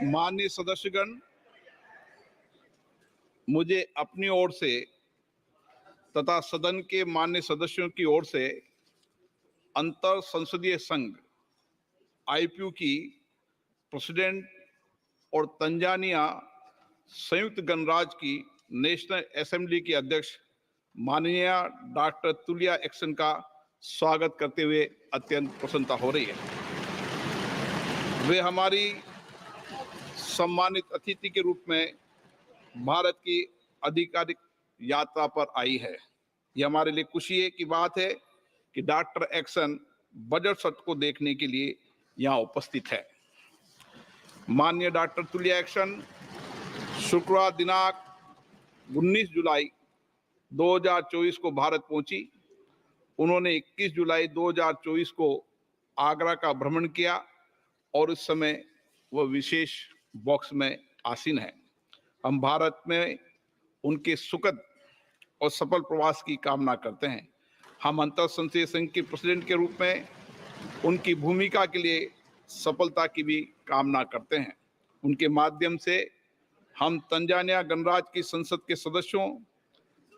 माननीय सदस्यगण, मुझे अपनी ओर से तथा सदन के माननीय सदस्यों की ओर से अंतर संसदीय संघ आईपीयू की प्रेसिडेंट और तंजानिया संयुक्त गणराज्य की नेशनल असेंबली की अध्यक्ष माननीय डॉक्टर तुलिया एक्सन का स्वागत करते हुए अत्यंत प्रसन्नता हो रही है। वे हमारी सम्मानित अतिथि के रूप में भारत की आधिकारिक यात्रा पर आई है। यह हमारे लिए खुशी की बात है कि डॉक्टर एक्सन बजट सत्र को देखने के लिए यहाँ उपस्थित है। माननीय डॉक्टर तुलिया एक्सन शुक्रवार दिनांक 19 जुलाई 2024 को भारत पहुंची। उन्होंने 21 जुलाई 2024 को आगरा का भ्रमण किया और उस समय वह विशेष बॉक्स में आसीन है। हम भारत में उनके सुखद और सफल प्रवास की कामना करते हैं। हम अंतर संसदीय संघ के प्रेसिडेंट के रूप में उनकी भूमिका के लिए सफलता की भी कामना करते हैं। उनके माध्यम से हम तंजानिया गणराज्य की संसद के सदस्यों,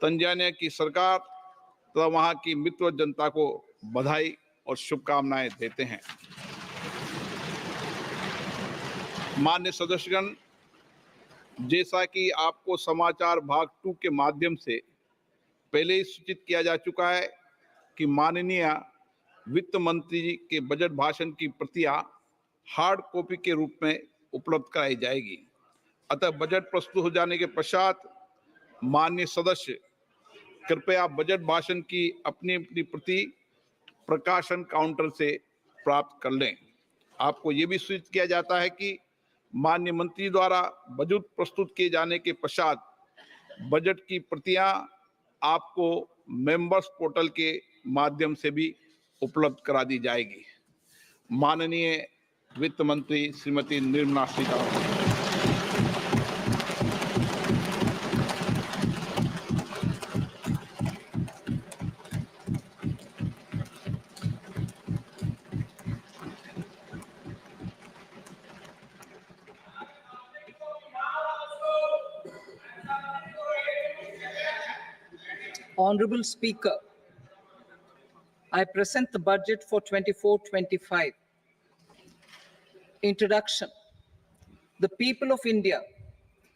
तंजानिया की सरकार तथा वहां की मित्र जनता को बधाई और शुभकामनाएं देते हैं। माननीय सदस्यगण, जैसा कि आपको समाचार भाग 2 के माध्यम से पहले ही सूचित किया जा चुका है कि माननीय वित्त मंत्री जी के बजट भाषण की प्रतियां हार्ड कॉपी के रूप में उपलब्ध कराई जाएगी। अतः बजट प्रस्तुत हो जाने के पश्चात माननीय सदस्य कृपया बजट भाषण की अपनी अपनी प्रति प्रकाशन काउंटर से प्राप्त कर लें। आपको ये भी सूचित किया जाता है कि माननीय मंत्री द्वारा बजट प्रस्तुत किए जाने के पश्चात बजट की प्रतियां आपको मेंबर्स पोर्टल के माध्यम से भी उपलब्ध करा दी जाएगी। माननीय वित्त मंत्री Shrimati Nirmala Sitharaman. Honorable Speaker, I present the budget for 24-25. Introduction. The people of India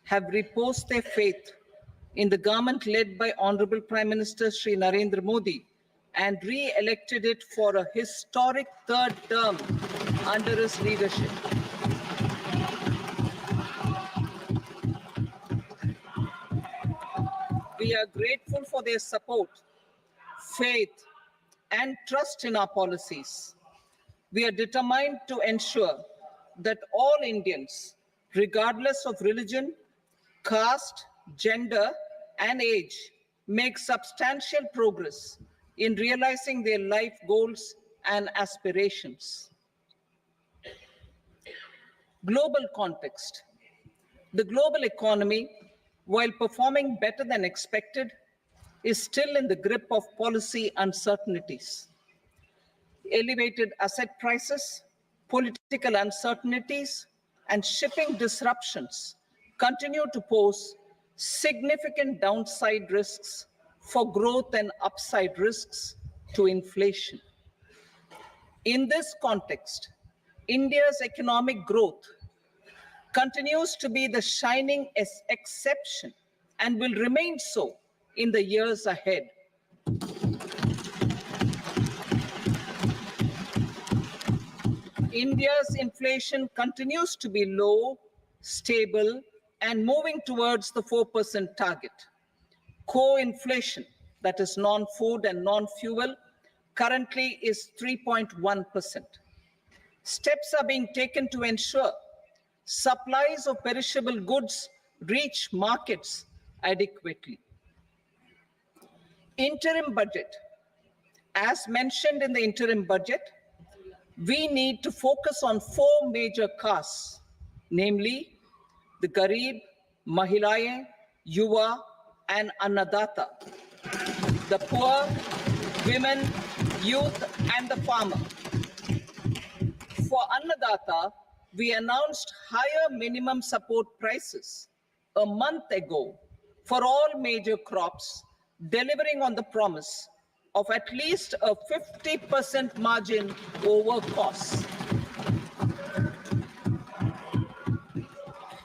have reposed their faith in the government led by Honorable Prime Minister Shri Narendra Modi and re-elected it for a historic third term under his leadership. We are grateful for their support, faith, and trust in our policies. We are determined to ensure that all Indians, regardless of religion, caste, gender, and age, make substantial progress in realizing their life goals and aspirations. Global context. The global economy, while performing better than expected, is still in the grip of policy uncertainties. Elevated asset prices, political uncertainties, and shipping disruptions continue to pose significant downside risks for growth and upside risks to inflation. In this context, India's economic growth continues to be the shining exception and will remain so in the years ahead. India's inflation continues to be low, stable, and moving towards the 4% target. Core inflation, that is non-food and non-fuel, currently is 3.1%. Steps are being taken to ensure supplies of perishable goods reach markets adequately. Interim budget. As mentioned in the interim budget, we need to focus on 4 major castes, namely the Garib, Mahilaye, Yuva, and Annadata, the poor, women, youth, and the farmer. For Annadata, we announced higher minimum support prices a month ago for all major crops, delivering on the promise of at least a 50% margin over costs.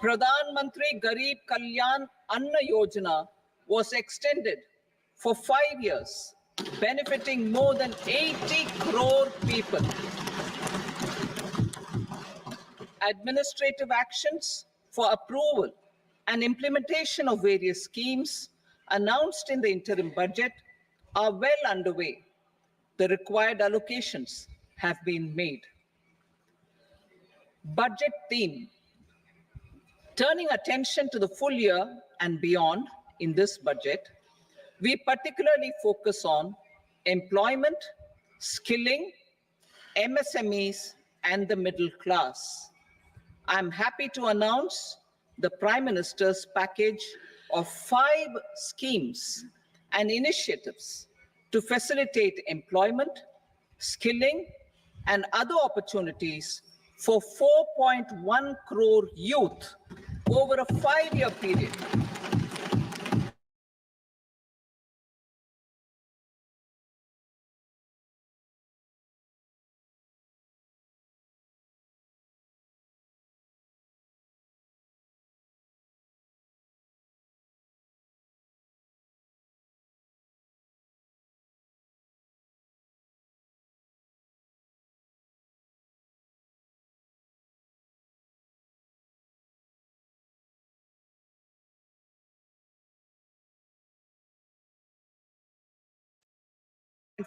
Pradhan Mantri Garib Kalyan Anna Yojana was extended for 5 years, benefiting more than 80 crore people. Administrative actions for approval and implementation of various schemes announced in the interim budget are well underway. The required allocations have been made. Budget theme. Turning attention to the full year and beyond in this budget, we particularly focus on employment, skilling, MSMEs, and the middle class. I'm happy to announce the Prime Minister's package of 5 schemes and initiatives to facilitate employment, skilling, and other opportunities for 4.1 crore youth over a 5-year period.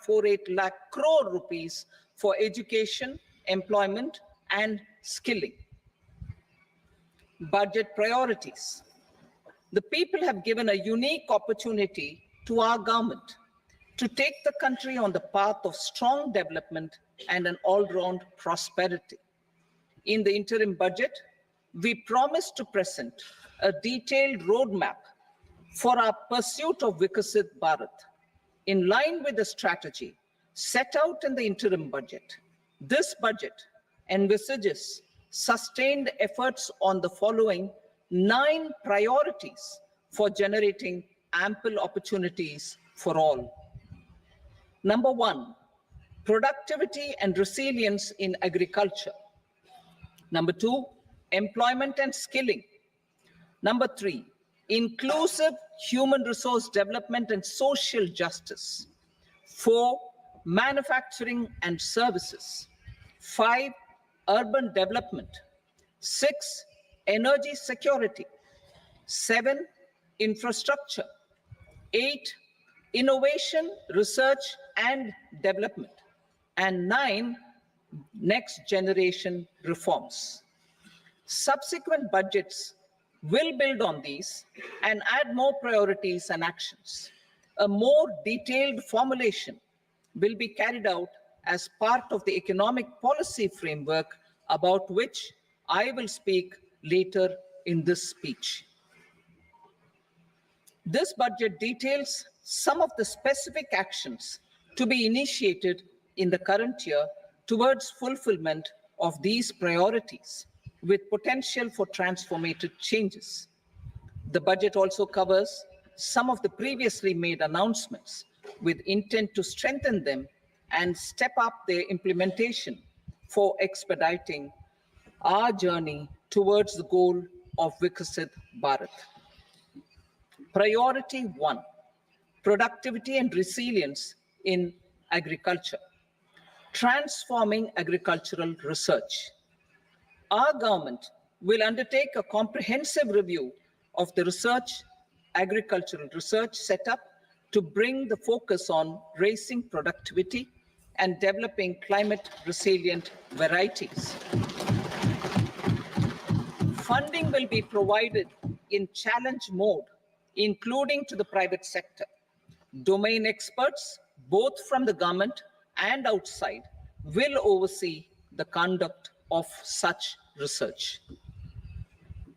.48 lakh crore rupees for education, employment, and skilling. Budget priorities. The people have given a unique opportunity to our government to take the country on the path of strong development and an all-round prosperity. In the interim budget, we promise to present a detailed roadmap for our pursuit of Vikasit Bharat. In line with the strategy set out in the interim budget, this budget envisages sustained efforts on the following 9 priorities for generating ample opportunities for all. Number 1, productivity and resilience in agriculture. Number 2, employment and skilling. Number 3, inclusive human resource development and social justice. 4, manufacturing and services. 5, urban development. 6, energy security. 7, infrastructure. 8, innovation, research and development. And 9, next generation reforms. Subsequent budgets will build on these and add more priorities and actions. A more detailed formulation will be carried out as part of the economic policy framework about which I will speak later in this speech. This budget details some of the specific actions to be initiated in the current year towards fulfillment of these priorities, with potential for transformative changes. The budget also covers some of the previously made announcements with intent to strengthen them and step up their implementation for expediting our journey towards the goal of Vikasit Bharat. Priority 1, productivity and resilience in agriculture. Transforming agricultural research. Our government will undertake a comprehensive review of the agricultural research setup to bring the focus on raising productivity and developing climate resilient varieties. Funding will be provided in challenge mode, including to the private sector. Domain experts, both from the government and outside, will oversee the conduct of such research.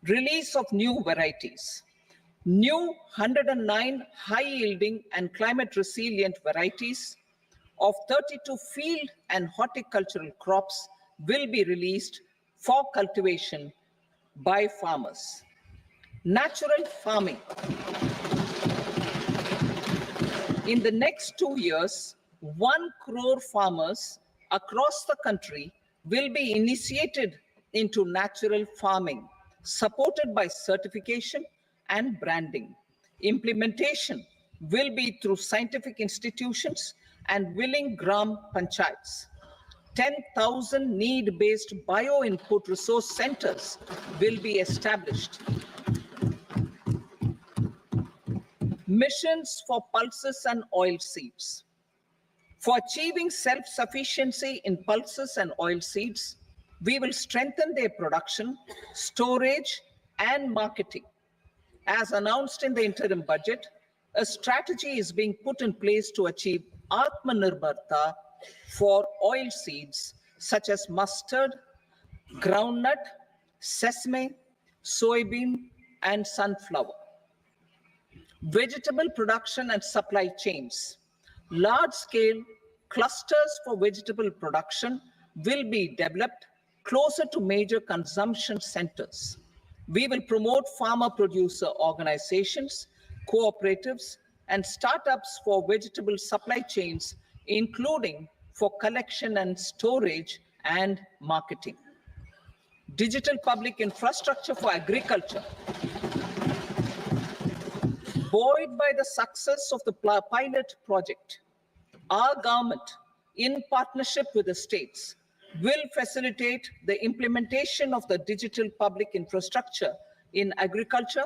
Release of new varieties. New 109 high-yielding and climate-resilient varieties of 32 field and horticultural crops will be released for cultivation by farmers. Natural farming. In the next 2 years, 1 crore farmers across the country will be initiated into natural farming, supported by certification and branding. Implementation will be through scientific institutions and willing gram panchayats. 10,000 need-based bio-input resource centers will be established. Missions for pulses and oilseeds. For achieving self-sufficiency in pulses and oilseeds, we will strengthen their production, storage, and marketing. As announced in the interim budget, a strategy is being put in place to achieve Atmanirbharta for oilseeds such as mustard, groundnut, sesame, soybean, and sunflower. Vegetable production and supply chains. Large-scale clusters for vegetable production will be developed closer to major consumption centers. We will promote farmer-producer organizations, cooperatives, and startups for vegetable supply chains, including for collection and storage and marketing. Digital public infrastructure for agriculture. Buoyed by the success of the pilot project, our government, in partnership with the states, will facilitate the implementation of the digital public infrastructure in agriculture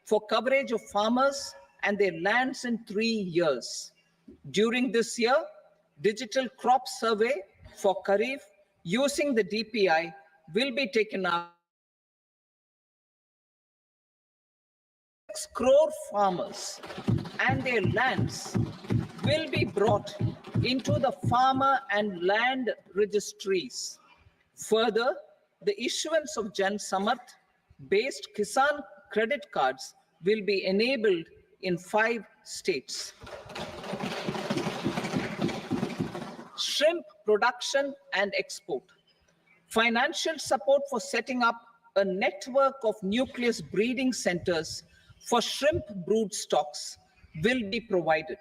for coverage of farmers and their lands in 3 years. During this year, digital crop survey for Kharif using the DPI will be taken up. 6 crore farmers and their lands will be brought into the farmer and land registries. Further, the issuance of Jan Samarth based Kisan credit cards will be enabled in 5 states. Shrimp production and export. Financial support for setting up a network of nucleus breeding centers for shrimp brood stocks will be provided.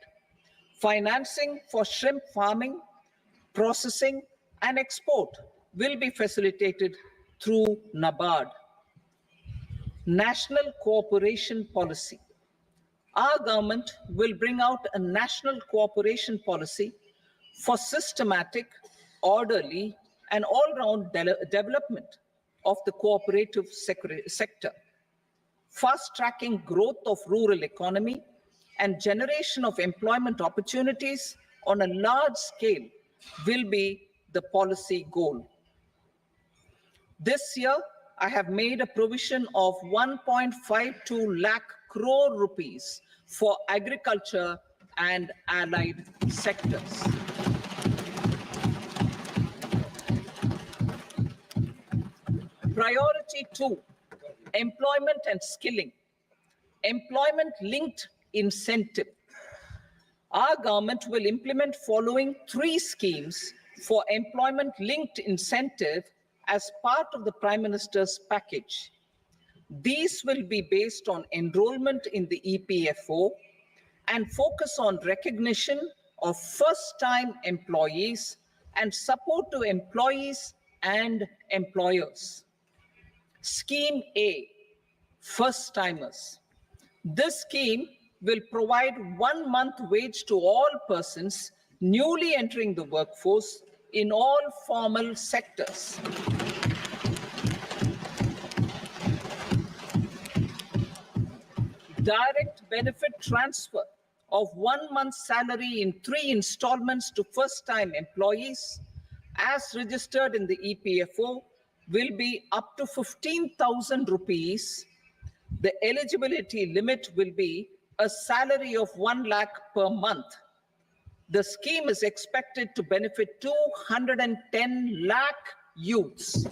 Financing for shrimp farming, processing, and export will be facilitated through NABARD. National cooperation policy. Our government will bring out a national cooperation policy for systematic, orderly, and all-round development of the cooperative sector. Fast-tracking growth of rural economy and generation of employment opportunities on a large scale will be the policy goal. This year, I have made a provision of 1.52 lakh crore rupees for agriculture and allied sectors. Priority 2, employment and skilling. Employment-linked incentive. Our government will implement following 3 schemes for employment-linked incentive as part of the Prime Minister's package. These will be based on enrollment in the EPFO and focus on recognition of first-time employees and support to employees and employers. Scheme A, first-timers. This scheme will provide 1 month wage to all persons newly entering the workforce in all formal sectors. Direct benefit transfer of 1 month's salary in 3 installments to first-time employees as registered in the EPFO will be up to 15,000 rupees. The eligibility limit will be a salary of 1 lakh per month. The scheme is expected to benefit 210 lakh youths.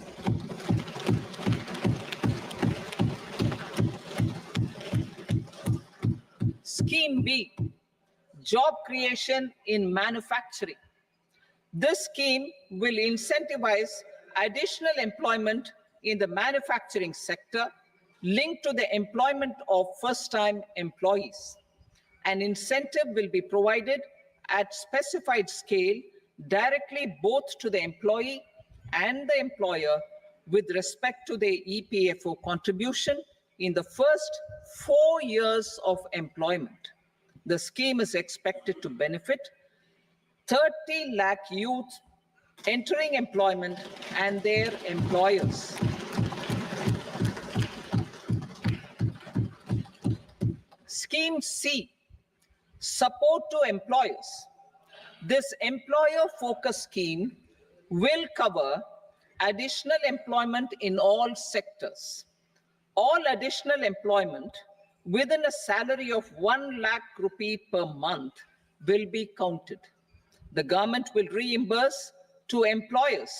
Scheme B, job creation in manufacturing. This scheme will incentivize additional employment in the manufacturing sector linked to the employment of first-time employees. An incentive will be provided at specified scale directly both to the employee and the employer with respect to their EPFO contribution in the first 4 years of employment. The scheme is expected to benefit 30 lakh youth entering employment and their employers. Scheme C, support to employers. This employer-focused scheme will cover additional employment in all sectors. All additional employment within a salary of 1 lakh rupee per month will be counted. The government will reimburse to employers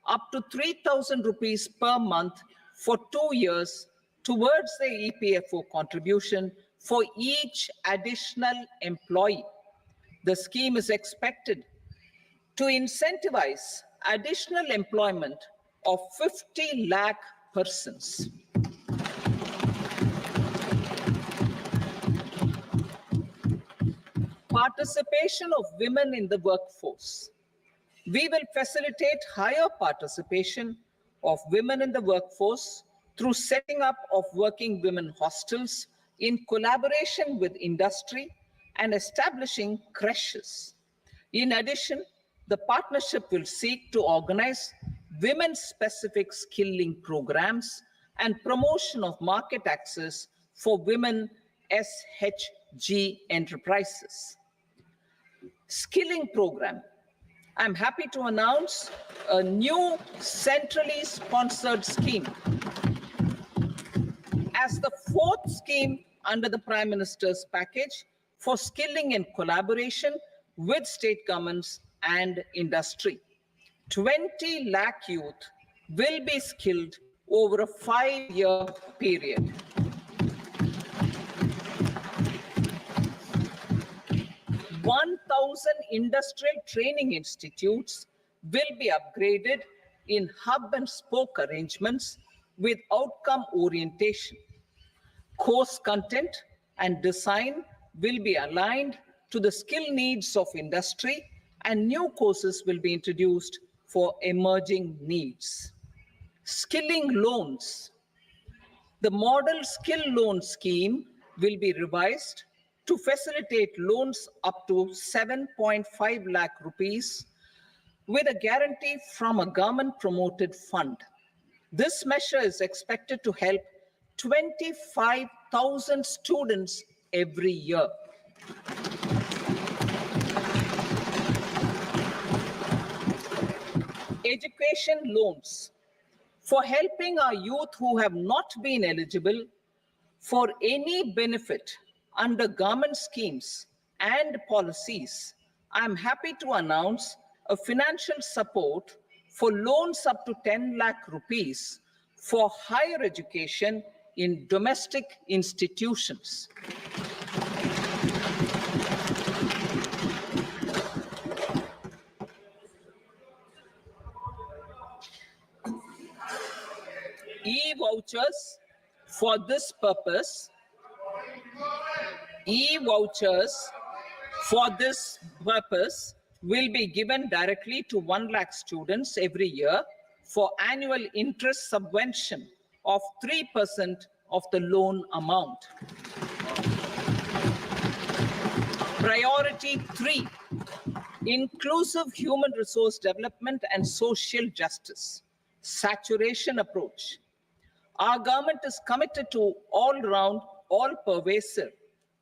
up to 3,000 rupees per month for 2 years towards the EPFO contribution for each additional employee. The scheme is expected to incentivize additional employment of 50 lakh persons. Participation of women in the workforce. We will facilitate higher participation of women in the workforce through setting up of working women hostels in collaboration with industry and establishing creches. In addition, the partnership will seek to organize women-specific skilling programs and promotion of market access for women SHG enterprises. Skilling program. I'm happy to announce a new centrally sponsored scheme as the fourth scheme under the Prime Minister's package for skilling in collaboration with state governments and industry. 20 lakh youth will be skilled over a 5-year period. Industrial training institutes will be upgraded in hub and spoke arrangements with outcome orientation. Course content and design will be aligned to the skill needs of industry, and new courses will be introduced for emerging needs. Skilling loans. The model skill loan scheme will be revised to facilitate loans up to 7.5 lakh rupees with a guarantee from a government-promoted fund. This measure is expected to help 25,000 students every year. Education loans. For helping our youth who have not been eligible for any benefit under government schemes and policies, I'm happy to announce a financial support for loans up to 10 lakh rupees for higher education in domestic institutions. E-vouchers for this purpose. E-vouchers for this purpose will be given directly to 1 lakh students every year for annual interest subvention of 3% of the loan amount. Priority 3, inclusive human resource development and social justice. Saturation approach. Our government is committed to all-round, all-pervasive,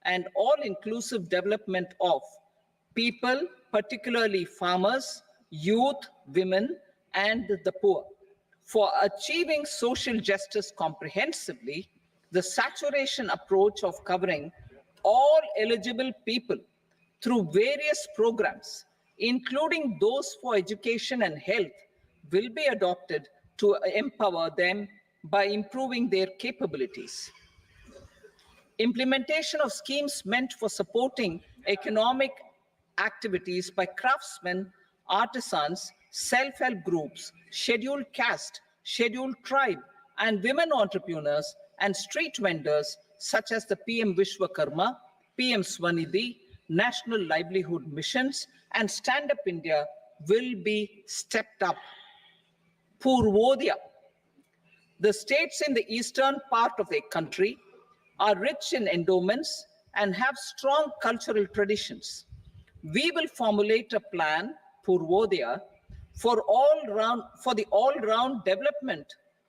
and all-inclusive development of people, particularly farmers, youth, women, and the poor. For achieving social justice comprehensively, the saturation approach of covering all eligible people through various programs, including those for education and health, will be adopted to empower them by improving their capabilities. Implementation of schemes meant for supporting economic activities by craftsmen, artisans, self-help groups, scheduled caste, scheduled tribe, and women entrepreneurs and street vendors such as the PM Vishwakarma, PM Swanidhi, National Livelihood Missions, and Stand Up India will be stepped up. Purvodaya. The states in the eastern part of the country are rich in endowments and have strong cultural traditions. We will formulate a plan, Purvodaya, for the all-round development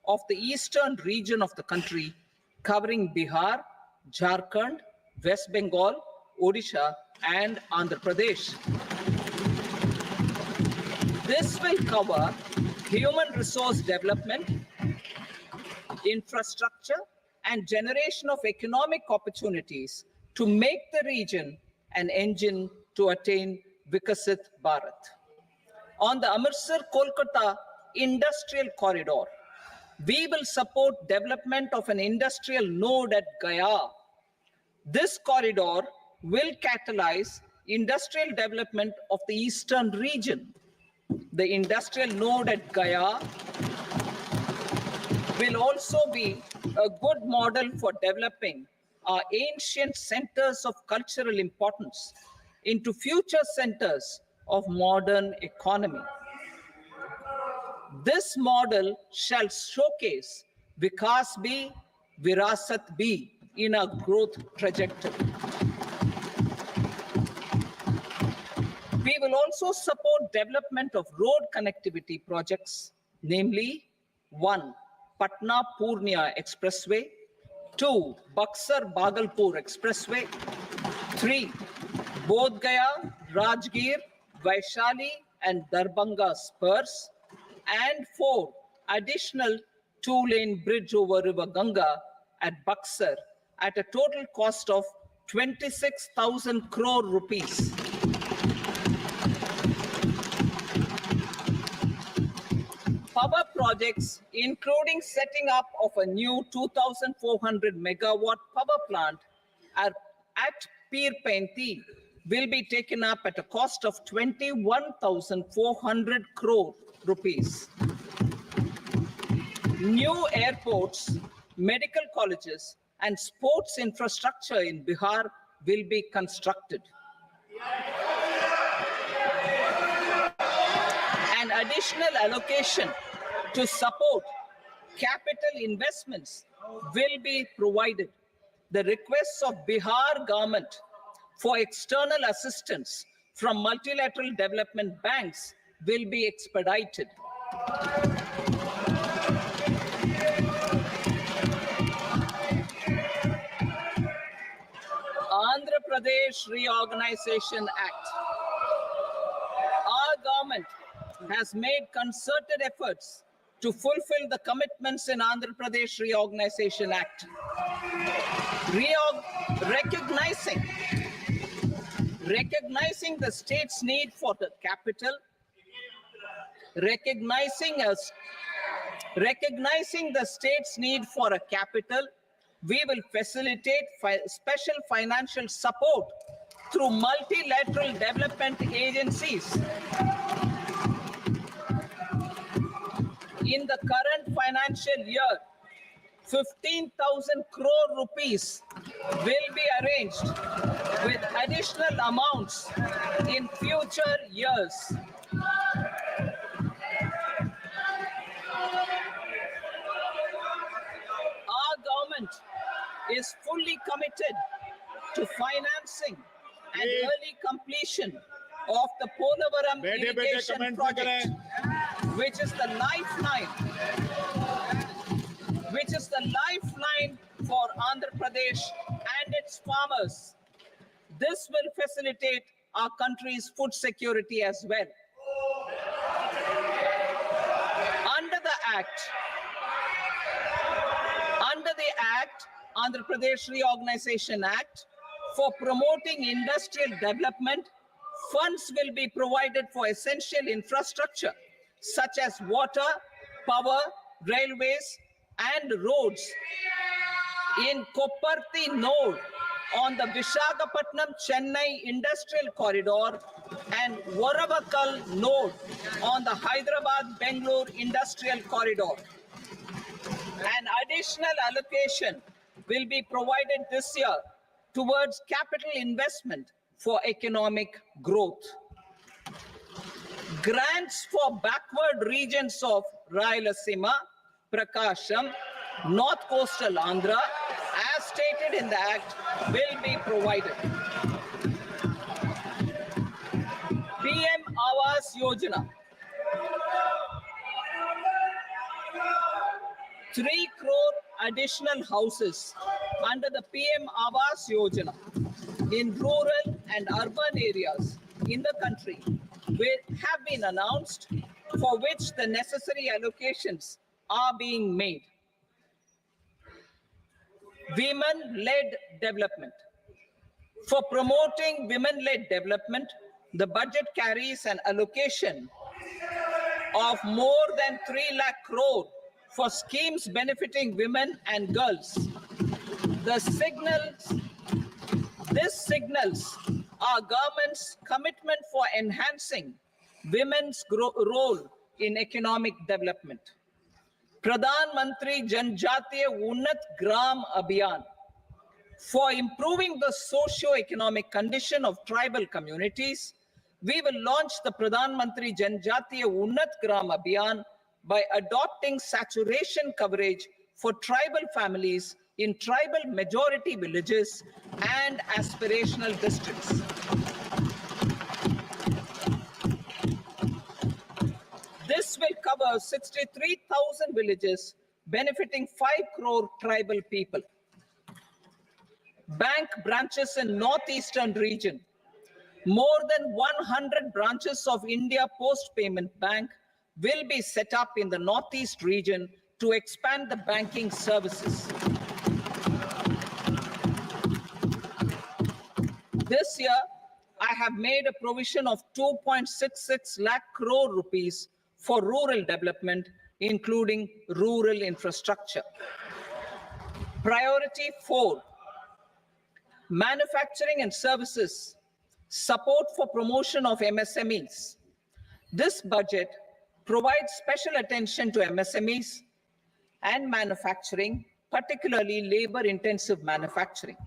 of the eastern region of the country, covering Bihar, Jharkhand, West Bengal, Odisha, and Andhra Pradesh. This will cover human resource development, infrastructure, and generation of economic opportunities to make the region an engine to attain Vikasit Bharat. On the Amritsar-Kolkata Industrial Corridor, we will support development of an industrial node at Gaya. This corridor will catalyze industrial development of the eastern region. The industrial node at Gaya will also be a good model for developing our ancient centers of cultural importance into future centers of modern economy. This model shall showcase Vikas B, Virasat B in our growth trajectory. We will also support development of road connectivity projects, namely 1. Patna-Purnia Expressway, 2. Buxar-Bhagalpur Expressway, 3. Bodh Gaya, Rajgir, Vaishali, and Darbhanga spurs, and 4. Additional 2-lane bridge over River Ganga at Buxar at a total cost of 26,000 crore rupees. Power projects, including setting up of a new 2,400 megawatt power plant at Peer Painti, will be taken up at a cost of 21,400 crore rupees. New airports, medical colleges, and sports infrastructure in Bihar will be constructed. An additional allocation to support capital investments will be provided. The requests of Bihar government for external assistance from multilateral development banks will be expedited. Andhra Pradesh Reorganization Act. Our government has made concerted efforts to fulfill the commitments in Andhra Pradesh Reorganization Act. Recognizing the state's need for the capital, recognizing the state's need for a capital, we will facilitate special financial support through multilateral development agencies. In the current financial year, 15,000 crore rupees will be arranged with additional amounts in future years. Our government is fully committed to financing and early completion of the Polavaram irrigation project, which is the lifeline for Andhra Pradesh and its farmers. This will facilitate our country's food security as well. Under the Andhra Pradesh Reorganization Act, for promoting industrial development, funds will be provided for essential infrastructure such as water, power, railways, and roads. In Kopparthi node on the Visakhapatnam-Chennai Industrial Corridor and Varavakal node on the Hyderabad-Bangalore Industrial Corridor. An additional allocation will be provided this year towards capital investment for economic growth. Grants for backward regions of Rayalaseema, Prakasham, North Coastal Andhra, as stated in the Act, will be provided. PM Awas Yojana. 3 crore additional houses under the PM Awas Yojana in rural and urban areas in the country have been announced, for which the necessary allocations are being made. Women-led development. For promoting women-led development, the budget carries an allocation of more than 3 lakh crore for schemes benefiting women and girls. This signals our government's commitment for enhancing women's role in economic development. Pradhan Mantri Janjatiya Unnat Gram Abhiyan. For improving the socio-economic condition of tribal communities, we will launch the Pradhan Mantri Janjatiya Unnat Gram Abhiyan by adopting saturation coverage for tribal families in tribal majority villages and aspirational districts. This will cover 63,000 villages, benefiting 5 crore tribal people. Bank branches in northeastern region. More than 100 branches of India Post Payment Bank will be set up in the northeast region to expand the banking services. This year, I have made a provision of 2.66 lakh crore rupees for rural development, including rural infrastructure. Priority 4, manufacturing and services, support for promotion of MSMEs. This budget provides special attention to MSMEs and manufacturing, particularly labor-intensive manufacturing.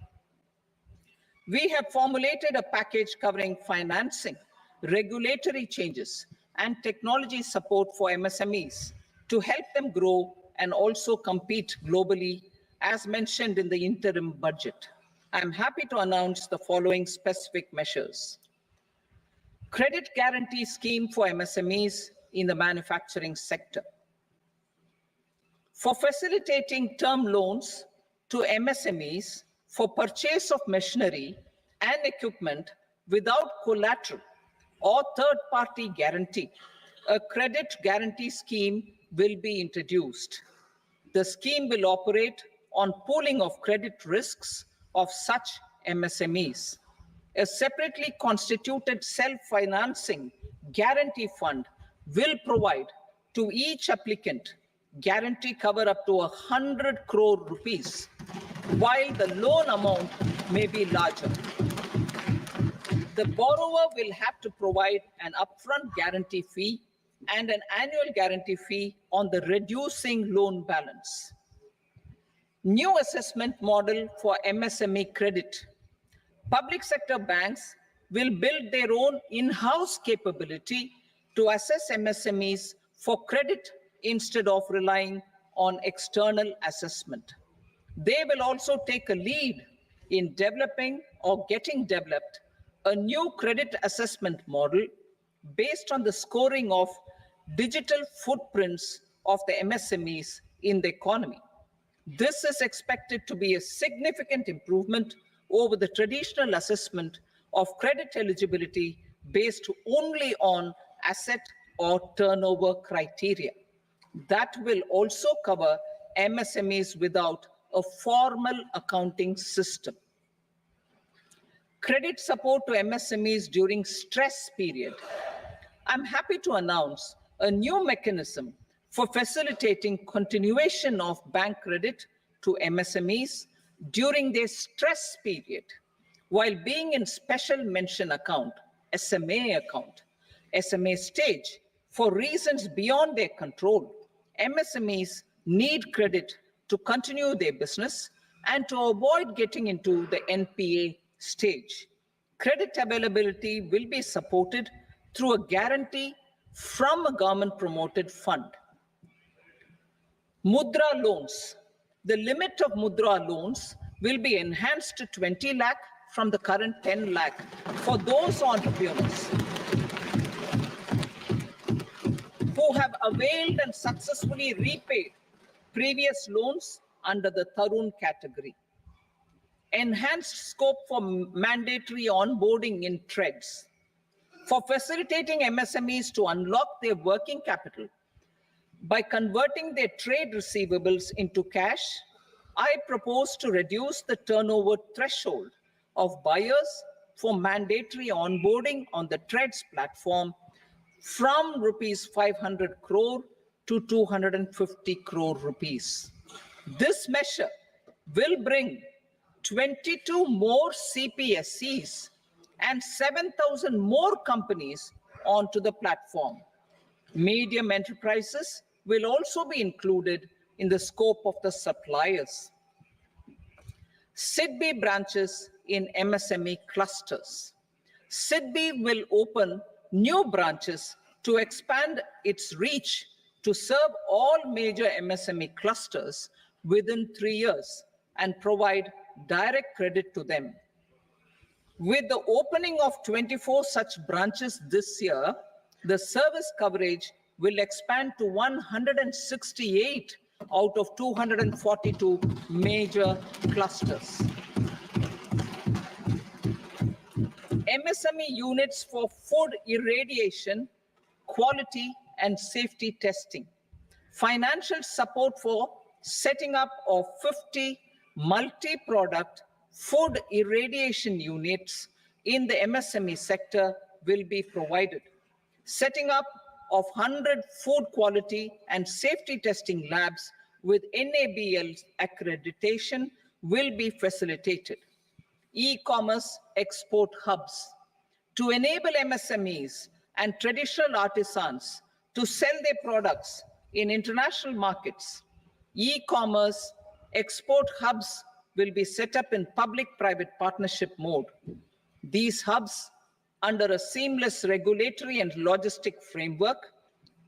We have formulated a package covering financing, regulatory changes, and technology support for MSMEs to help them grow and also compete globally, as mentioned in the interim budget. I'm happy to announce the following specific measures. Credit guarantee scheme for MSMEs in the manufacturing sector. For facilitating term loans to MSMEs for purchase of machinery and equipment without collateral or third-party guarantee, a credit guarantee scheme will be introduced. The scheme will operate on pooling of credit risks of such MSMEs. A separately constituted self-financing guarantee fund will provide to each applicant guarantee cover up to 100 crore rupees, while the loan amount may be larger. The borrower will have to provide an upfront guarantee fee and an annual guarantee fee on the reducing loan balance. New assessment model for MSME credit. Public sector banks will build their own in-house capability to assess MSMEs for credit instead of relying on external assessment. They will also take a lead in developing or getting developed a new credit assessment model based on the scoring of digital footprints of the MSMEs in the economy. This is expected to be a significant improvement over the traditional assessment of credit eligibility based only on asset or turnover criteria. That will also cover MSMEs without a formal accounting system. Credit support to MSMEs during stress period. I'm happy to announce a new mechanism for facilitating continuation of bank credit to MSMEs during their stress period while being in special mention account, SMA account, SMA stage. For reasons beyond their control, MSMEs need credit to continue their business and to avoid getting into the NPA stage. Credit availability will be supported through a guarantee from a government-promoted fund. Mudra loans. The limit of Mudra loans will be enhanced to 20 lakh from the current 10 lakh for those entrepreneurs who have availed and successfully repaid previous loans under the Tarun category. Enhanced scope for mandatory onboarding in TREDS. For facilitating MSMEs to unlock their working capital by converting their trade receivables into cash, I propose to reduce the turnover threshold of buyers for mandatory onboarding on the TREDS platform from rupees 500 crore to 250 crore rupees. This measure will bring 22 more CPSCs and 7,000 more companies onto the platform. Medium enterprises will also be included in the scope of the suppliers. SIDBI branches in MSME clusters. SIDBI will open new branches to expand its reach to serve all major MSME clusters within 3 years and provide direct credit to them. With the opening of 24 such branches this year, the service coverage will expand to 168 out of 242 major clusters. MSME units for food irradiation, quality and safety testing. Financial support for setting up of 50 multi-product food irradiation units in the MSME sector will be provided. Setting up of 100 food quality and safety testing labs with NABL accreditation will be facilitated. E-commerce export hubs to enable MSMEs and traditional artisans to sell their products in international markets. E-commerce export hubs will be set up in public-private partnership mode. These hubs, under a seamless regulatory and logistic framework,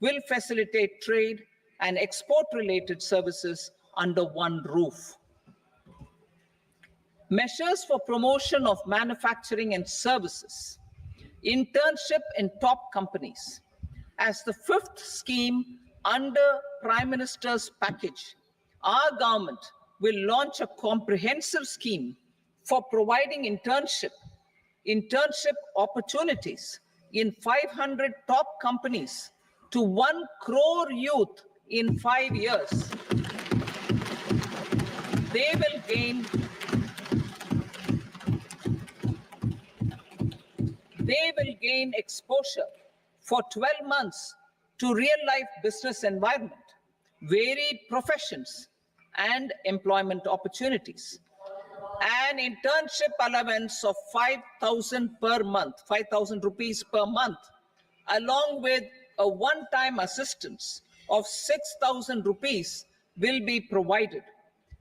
will facilitate trade and export-related services under one roof. Measures for promotion of manufacturing and services. Internship in top companies. As the fifth scheme under Prime Minister's package, our government will launch a comprehensive scheme for providing internship opportunities in 500 top companies to 1 crore youth in 5 years. They will gain exposure for 12 months to real-life business environment, varied professions, and employment opportunities. An internship allowance of 5,000 per month, 5,000 rupees per month, along with a one-time assistance of 6,000 rupees will be provided.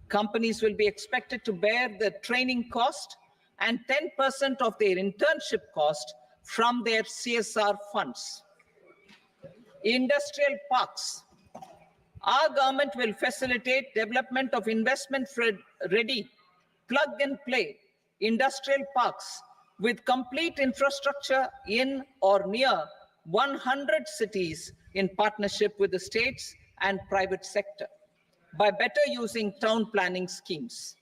Companies will be expected to bear the training cost and 10% of their internship cost from their CSR funds. Industrial parks. Our government will facilitate development of investment-ready, plug-and-play industrial parks with complete infrastructure in or near 100 cities in partnership with the states and private sector by better using town planning schemes.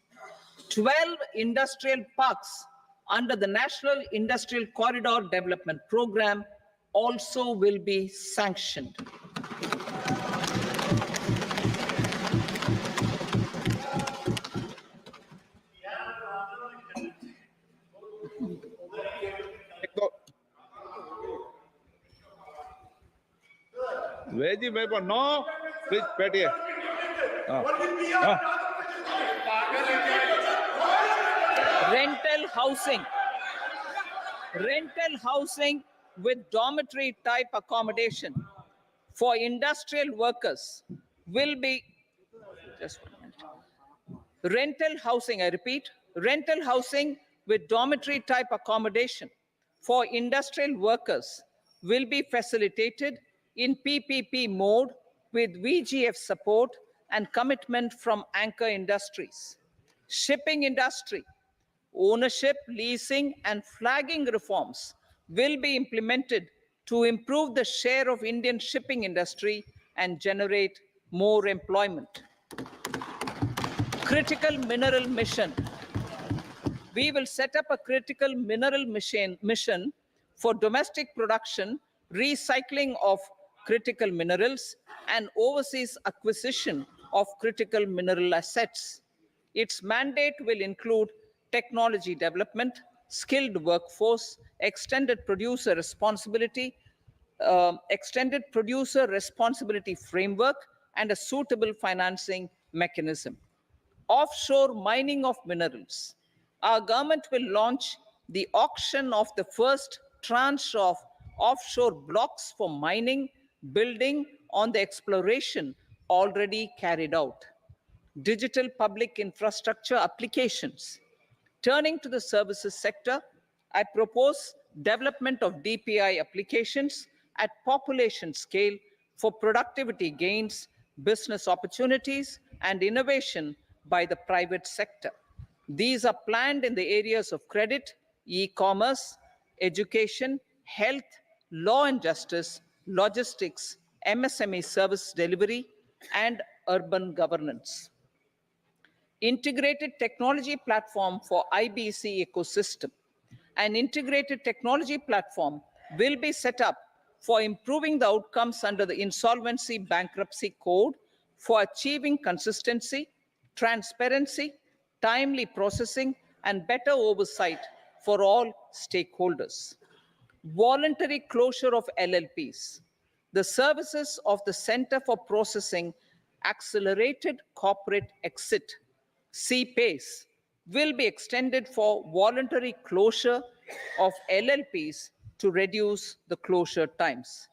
12 industrial parks under the National Industrial Corridor Development Program also will be sanctioned. Veggie भाई पर no please बैठिए rental housing with dormitory type accommodation for industrial workers will be, just 1 minute. Rental housing, I repeat, rental housing with dormitory type accommodation for industrial workers will be facilitated in PPP mode with VGF support and commitment from anchor industries. Shipping industry, ownership, leasing, and flagging reforms will be implemented to improve the share of Indian shipping industry and generate more employment. Critical mineral mission. We will set up a critical mineral mission for domestic production, recycling of critical minerals, and overseas acquisition of critical mineral assets. Its mandate will include technology development, skilled workforce, extended producer responsibility framework, and a suitable financing mechanism. Offshore mining of minerals. Our government will launch the auction of the first tranche of offshore blocks for mining, building on the exploration already carried out. Digital public infrastructure applications. Turning to the services sector, I propose development of DPI applications at population scale for productivity gains, business opportunities, and innovation by the private sector. These are planned in the areas of credit, e-commerce, education, health, law and justice, logistics, MSME service delivery, and urban governance. Integrated technology platform for IBC ecosystem. An integrated technology platform will be set up for improving the outcomes under the Insolvency Bankruptcy Code for achieving consistency, transparency, timely processing, and better oversight for all stakeholders. Voluntary closure of LLPs. The services of the Center for Processing Accelerated Corporate Exit, CPACE, will be extended for voluntary closure of LLPs to reduce the closure times.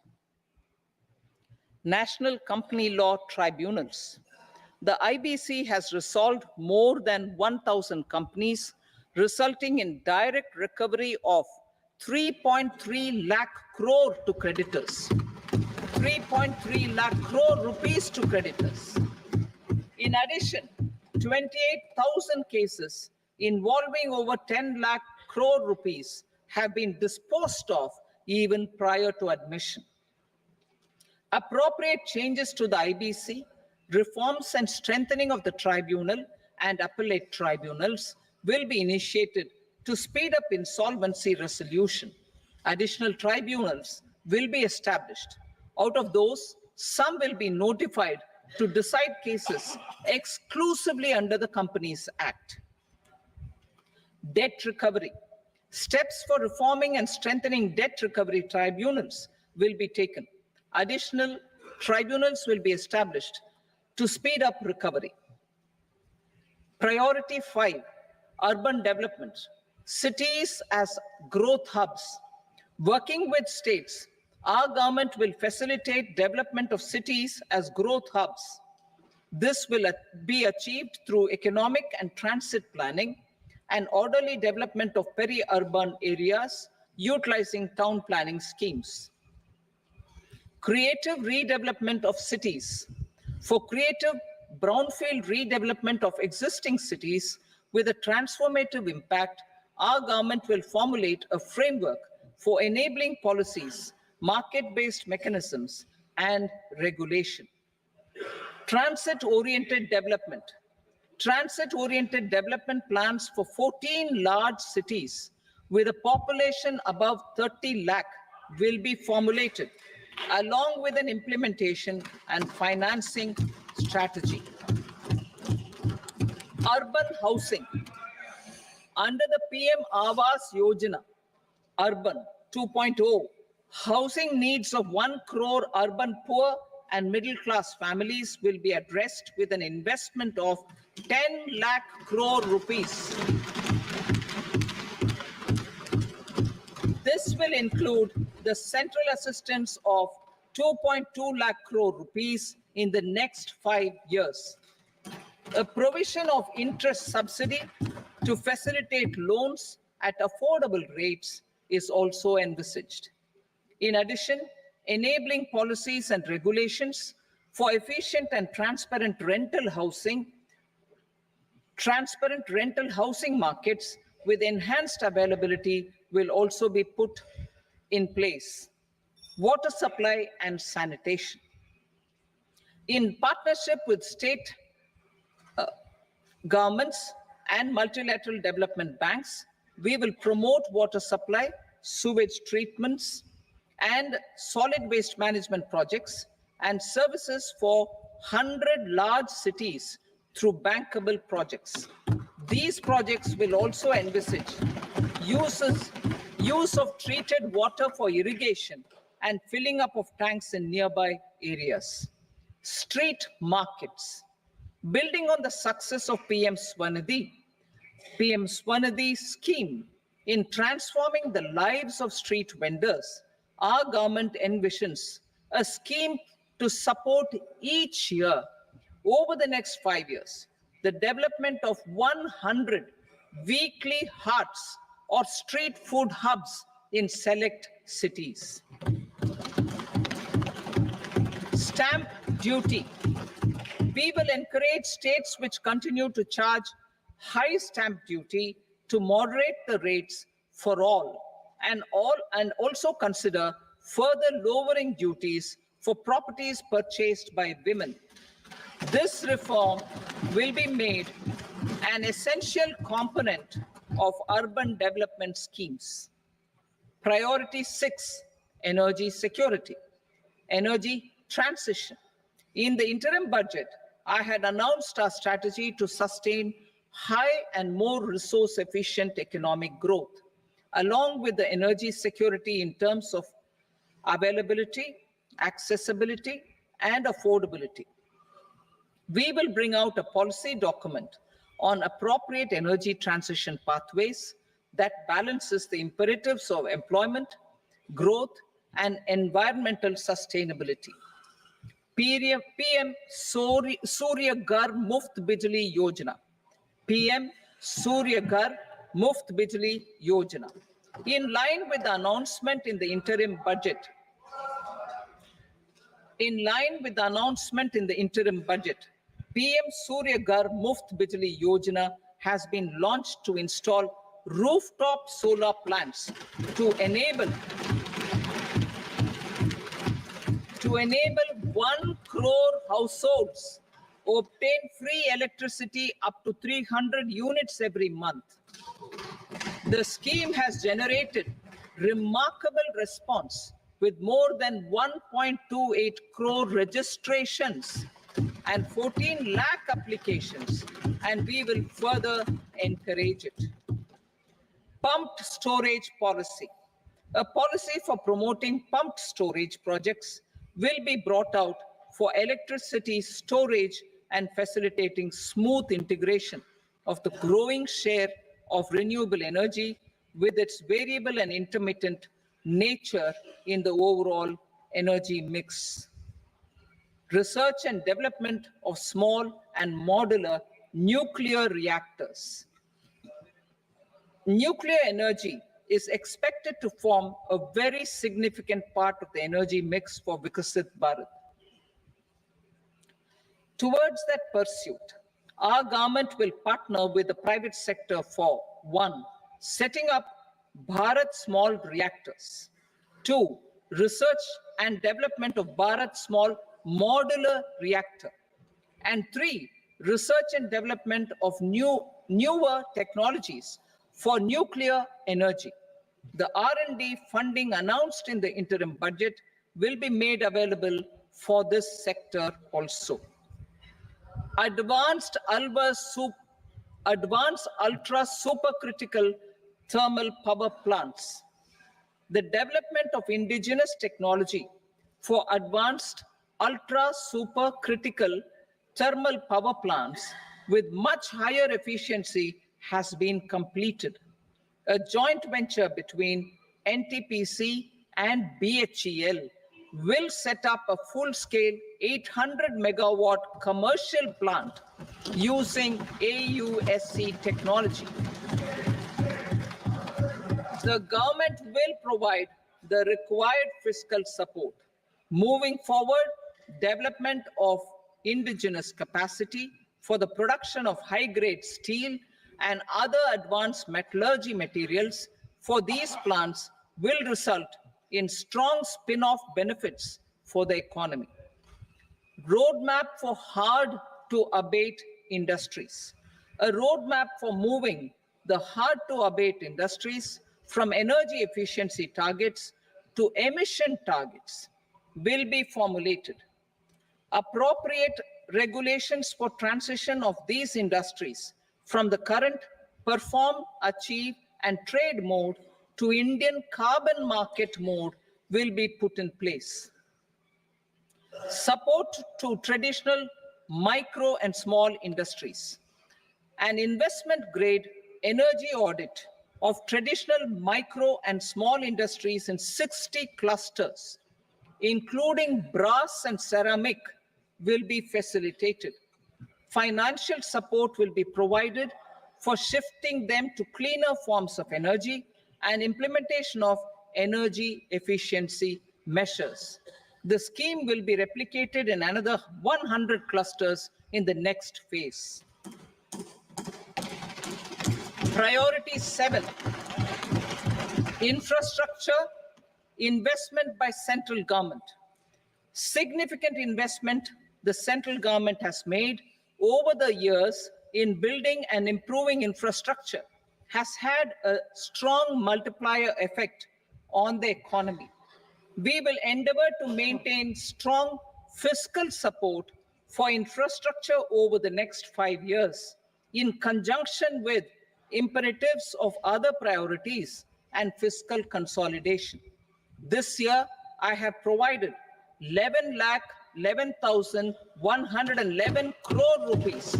National Company Law Tribunals. The IBC has resolved more than 1,000 companies, resulting in direct recovery of 3.3 lakh crore to creditors. 3.3 lakh crore rupees to creditors. In addition, 28,000 cases involving over 10 lakh crore rupees have been disposed of even prior to admission. Appropriate changes to the IBC, reforms and strengthening of the tribunal and appellate tribunals will be initiated to speed up insolvency resolution. Additional tribunals will be established. Out of those, some will be notified to decide cases exclusively under the Companies Act. Debt recovery. Steps for reforming and strengthening debt recovery tribunals will be taken. Additional tribunals will be established to speed up recovery. Priority 5, urban development. Cities as growth hubs. Working with states, our government will facilitate development of cities as growth hubs. This will be achieved through economic and transit planning and orderly development of peri-urban areas utilizing town planning schemes. Creative redevelopment of cities. For creative brownfield redevelopment of existing cities with a transformative impact, our government will formulate a framework for enabling policies, market-based mechanisms, and regulation. Transit-oriented development. Transit-oriented development plans for 14 large cities with a population above 30 lakh will be formulated, along with an implementation and financing strategy. Urban housing. Under the PM Awas Yojana, Urban 2.0, housing needs of 1 crore urban poor and middle-class families will be addressed with an investment of 10 lakh crore rupees. This will include the central assistance of 2.2 lakh crore rupees in the next 5 years. A provision of interest subsidy to facilitate loans at affordable rates is also envisaged. In addition, enabling policies and regulations for efficient and transparent rental housing markets with enhanced availability will also be put in place. Water supply and sanitation. In partnership with state governments and multilateral development banks, we will promote water supply, sewage treatments, and solid waste management projects and services for 100 large cities through bankable projects. These projects will also envisage use of treated water for irrigation and filling up of tanks in nearby areas. Street markets. Building on the success of PM Swanidhi scheme in transforming the lives of street vendors, our government envisions a scheme to support each year over the next 5 years the development of 100 weekly hearts or street food hubs in select cities. Stamp duty. We will encourage states which continue to charge high stamp duty to moderate the rates for all and also consider further lowering duties for properties purchased by women. This reform will be made an essential component of urban development schemes. Priority 6, energy security, energy transition. In the interim budget, I had announced our strategy to sustain high and more resource-efficient economic growth, along with the energy security in terms of availability, accessibility, and affordability. We will bring out a policy document on appropriate energy transition pathways that balances the imperatives of employment, growth, and environmental sustainability. PM Surya Ghar Muft Bijli Yojana. PM Surya Ghar Muft Bijli Yojana. In line with the announcement in the interim budget, PM Surya Ghar Muft Bijli Yojana has been launched to install rooftop solar plants to enable 1 crore households obtain free electricity up to 300 units every month. The scheme has generated remarkable response with more than 1.28 crore registrations and 14 lakh applications, and we will further encourage it. Pumped storage policy. A policy for promoting pumped storage projects will be brought out for electricity storage and facilitating smooth integration of the growing share of renewable energy with its variable and intermittent nature in the overall energy mix. Research and development of small and modular nuclear reactors. Nuclear energy is expected to form a very significant part of the energy mix for Vikasit Bharat. Towards that pursuit, our government will partner with the private sector for 1. Setting up Bharat Small Reactors, 2. Research and development of Bharat Small Modular Reactor, and 3. Research and development of newer technologies for nuclear energy. The R&D funding announced in the interim budget will be made available for this sector also. Advanced ultra supercritical thermal power plants. The development of indigenous technology for advanced ultra supercritical thermal power plants with much higher efficiency has been completed. A joint venture between NTPC and BHEL will set up a full-scale 800 megawatt commercial plant using AUSC technology. The government will provide the required fiscal support. Moving forward, development of indigenous capacity for the production of high-grade steel and other advanced metallurgy materials for these plants will result in strong spin-off benefits for the economy. Roadmap for hard-to-abate industries. A roadmap for moving the hard-to-abate industries from energy efficiency targets to emission targets will be formulated. Appropriate regulations for transition of these industries from the current perform, achieve, and trade mode to Indian carbon market mode will be put in place. Support to traditional micro and small industries. An investment-grade energy audit of traditional micro and small industries in 60 clusters, including brass and ceramic, will be facilitated. Financial support will be provided for shifting them to cleaner forms of energy and implementation of energy efficiency measures. The scheme will be replicated in another 100 clusters in the next phase. Priority 7, infrastructure investment by central government. Significant investment the central government has made over the years in building and improving infrastructure has had a strong multiplier effect on the economy. We will endeavor to maintain strong fiscal support for infrastructure over the next 5 years in conjunction with imperatives of other priorities and fiscal consolidation. This year, I have provided 11,11,111 crore rupees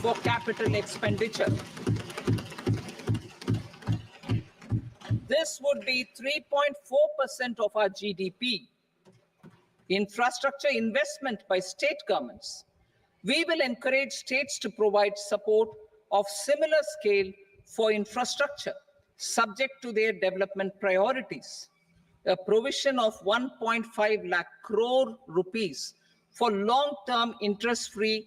for capital expenditure. This would be 3.4% of our GDP. Infrastructure investment by state governments. We will encourage states to provide support of similar scale for infrastructure, subject to their development priorities. A provision of 1.5 lakh crore rupees for long-term interest-free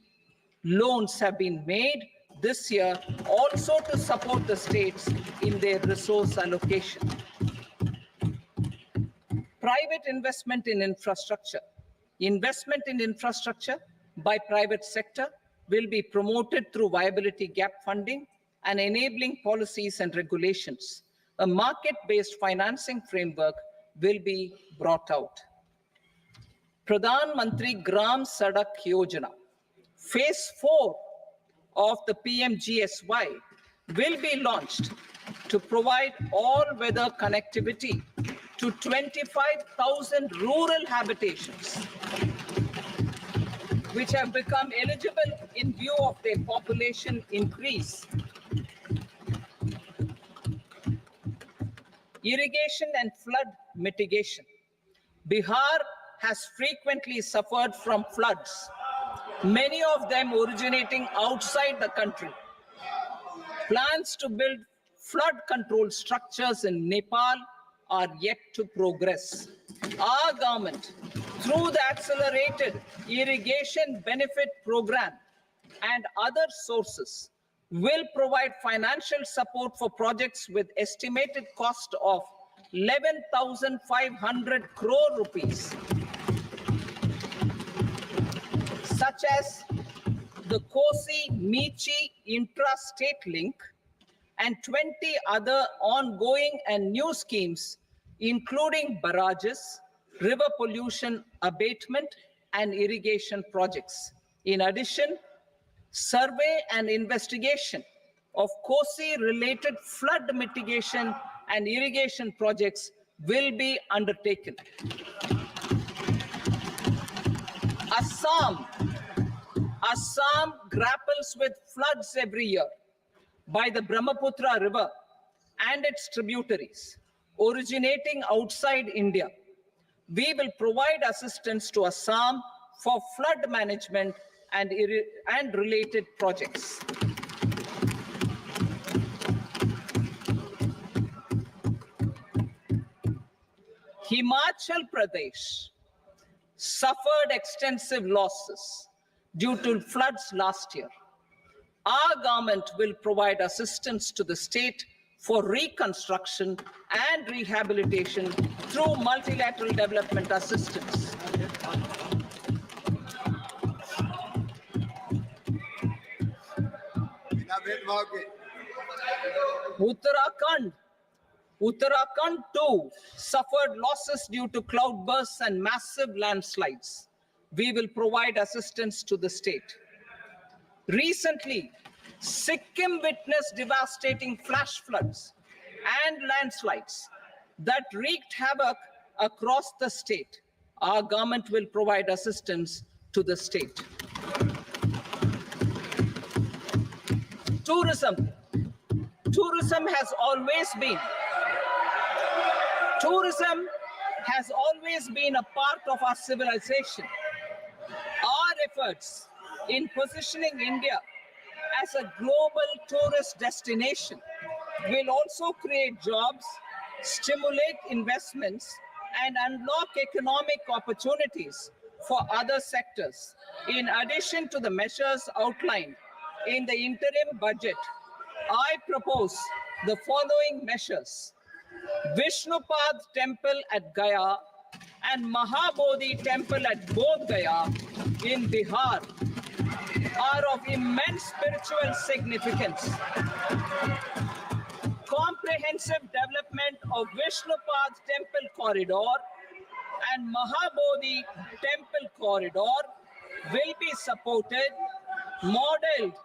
loans have been made this year also to support the states in their resource allocation. Private investment in infrastructure. Investment in infrastructure by private sector will be promoted through viability gap funding and enabling policies and regulations. A market-based financing framework will be brought out. Pradhan Mantri Gram Sadak Yojana. Phase 4 of the PMGSY will be launched to provide all-weather connectivity to 25,000 rural habitations, which have become eligible in view of their population increase. Irrigation and flood mitigation. Bihar has frequently suffered from floods, many of them originating outside the country. Plans to build flood control structures in Nepal are yet to progress. Our government, through the Accelerated Irrigation Benefit Program and other sources, will provide financial support for projects with estimated cost of 11,500 crore rupees, such as the Kosi-Michi intra-state link and 20 other ongoing and new schemes, including barrages, river pollution abatement, and irrigation projects. In addition, survey and investigation of Kosi-related flood mitigation and irrigation projects will be undertaken. Assam grapples with floods every year by the Brahmaputra River and its tributaries originating outside India. We will provide assistance to Assam for flood management and related projects. Himachal Pradesh suffered extensive losses due to floods last year. Our government will provide assistance to the state for reconstruction and rehabilitation through multilateral development assistance. Uttarakhand too suffered losses due to cloudbursts and massive landslides. We will provide assistance to the state. Recently, Sikkim witnessed devastating flash floods and landslides that wreaked havoc across the state. Our government will provide assistance to the state. Tourism. Tourism has always been a part of our civilization. Our efforts in positioning India as a global tourist destination will also create jobs, stimulate investments, and unlock economic opportunities for other sectors. In addition to the measures outlined in the interim budget, I propose the following measures. Vishnupad Temple at Gaya and Mahabodhi Temple at Bodh Gaya in Bihar are of immense spiritual significance. Comprehensive development of Vishnupad Temple corridor and Mahabodhi Temple corridor will be supported, modeled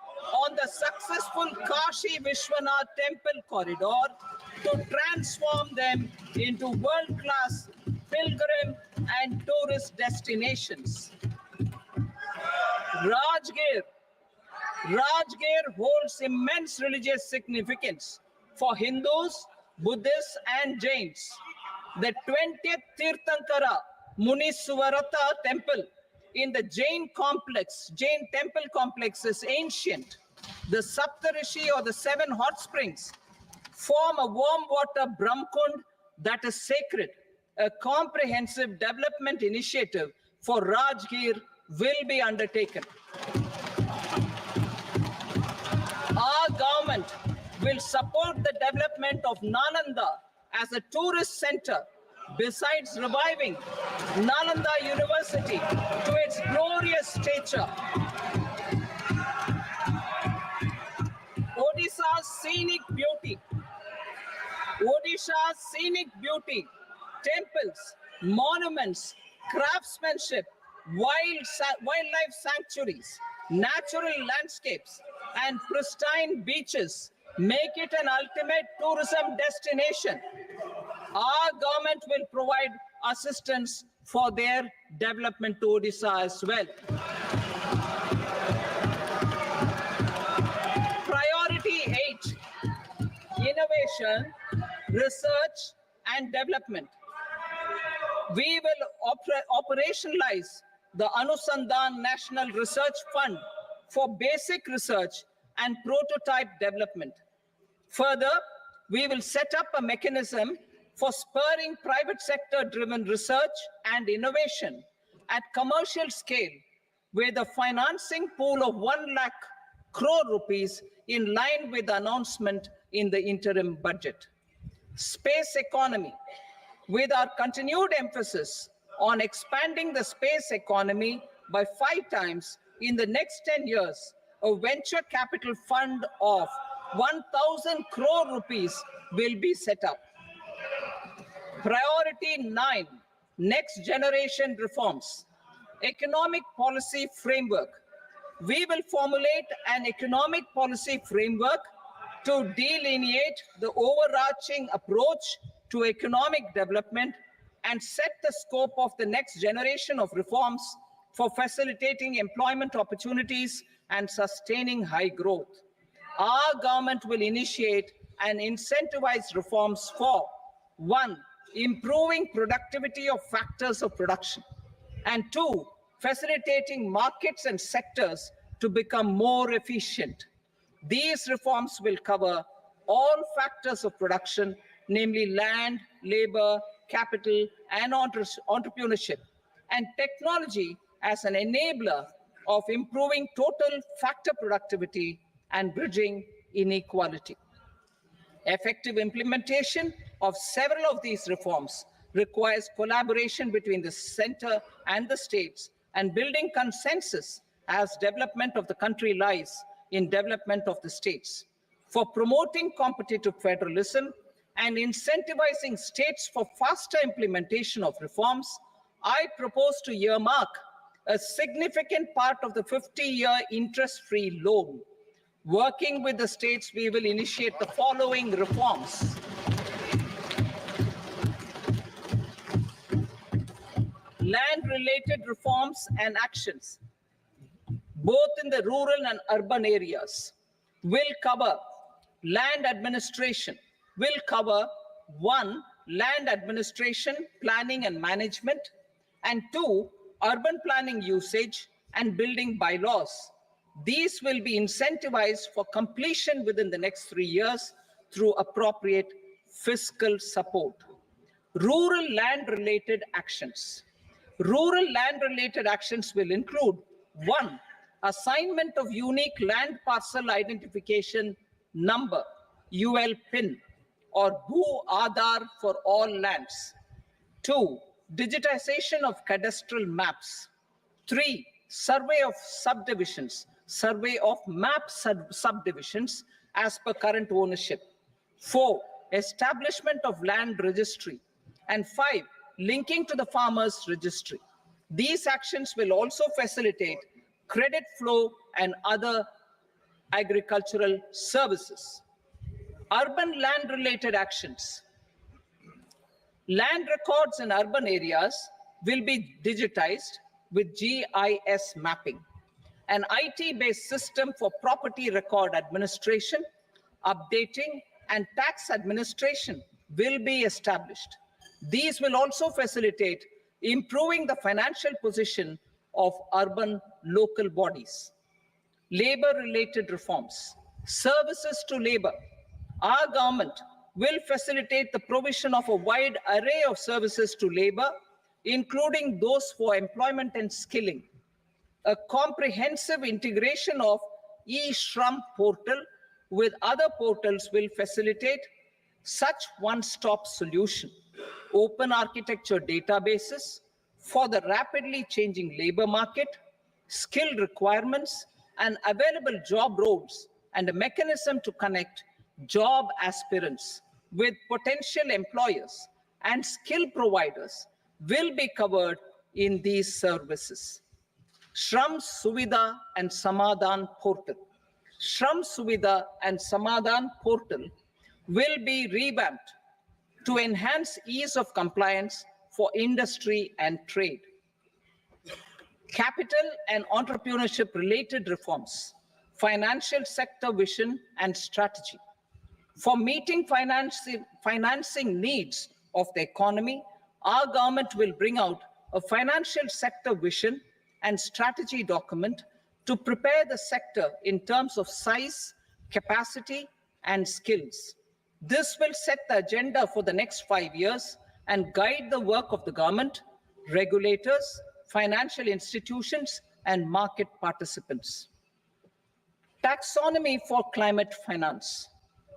on the successful Kashi Vishwanath Temple corridor to transform them into world-class pilgrim and tourist destinations. Rajgir holds immense religious significance for Hindus, Buddhists, and Jains. The 20th Tirthankara Muniswarata temple in the Jain temple complex is ancient. The Saptarishi, or the 7 hot springs, form a warm water Brahmkund that is sacred. A comprehensive development initiative for Rajgir will be undertaken. Our government will support the development of Nalanda as a tourist center, besides reviving Nalanda University to its glorious stature. Odisha's scenic beauty, temples, monuments, craftsmanship, wildlife sanctuaries, natural landscapes, and pristine beaches make it an ultimate tourism destination. Our government will provide assistance for their development to Odisha as well. Priority 8, innovation, research, and development. We will operationalize the Anusandhan National Research Fund for basic research and prototype development. Further, we will set up a mechanism for spurring private sector-driven research and innovation at commercial scale, with a financing pool of 1 lakh crore rupees in line with the announcement in the interim budget. Space economy. With our continued emphasis on expanding the space economy by 5 times in the next 10 years, a venture capital fund of 1,000 crore rupees will be set up. Priority 9, next generation reforms. Economic policy framework. We will formulate an economic policy framework to delineate the overarching approach to economic development and set the scope of the next generation of reforms for facilitating employment opportunities and sustaining high growth. Our government will initiate and incentivize reforms for 1, improving productivity of factors of production, and 2, facilitating markets and sectors to become more efficient. These reforms will cover all factors of production, namely land, labor, capital, and entrepreneurship, and technology as an enabler of improving total factor productivity and bridging inequality. Effective implementation of several of these reforms requires collaboration between the center and the states, and building consensus as development of the country lies in development of the states. For promoting competitive federalism and incentivizing states for faster implementation of reforms, I propose to earmark a significant part of the 50-year interest-free loan. Working with the states, we will initiate the following reforms. Land-related reforms and actions, both in the rural and urban areas, will cover land administration, will cover 1, land administration, planning and management, and 2, urban planning usage and building bylaws. These will be incentivized for completion within the next 3 years through appropriate fiscal support. Rural land-related actions. Rural land-related actions will include 1, assignment of unique land parcel identification number, UL PIN, or Bhu Aadhaar for all lands. 2, digitization of cadastral maps. 3, survey of subdivisions, survey of map subdivisions as per current ownership. 4, establishment of land registry. And 5, linking to the farmers registry. These actions will also facilitate credit flow and other agricultural services. Urban land-related actions. Land records in urban areas will be digitized with GIS mapping. An IT-based system for property record administration, updating, and tax administration will be established. These will also facilitate improving the financial position of urban local bodies. Labor-related reforms. Services to labor. Our government will facilitate the provision of a wide array of services to labor, including those for employment and skilling. A comprehensive integration of e-Shram portal with other portals will facilitate such one-stop solution. Open architecture databases for the rapidly changing labor market, skill requirements, and available job roles, and a mechanism to connect job aspirants with potential employers and skill providers will be covered in these services. Shram Suvidha and Samadhan portal. Shram Suvidha and Samadhan portal will be revamped to enhance ease of compliance for industry and trade. Capital and entrepreneurship related reforms, financial sector vision and strategy. For meeting financing needs of the economy, our government will bring out a financial sector vision and strategy document to prepare the sector in terms of size, capacity, and skills. This will set the agenda for the next 5 years and guide the work of the government, regulators, financial institutions, and market participants. Taxonomy for climate finance.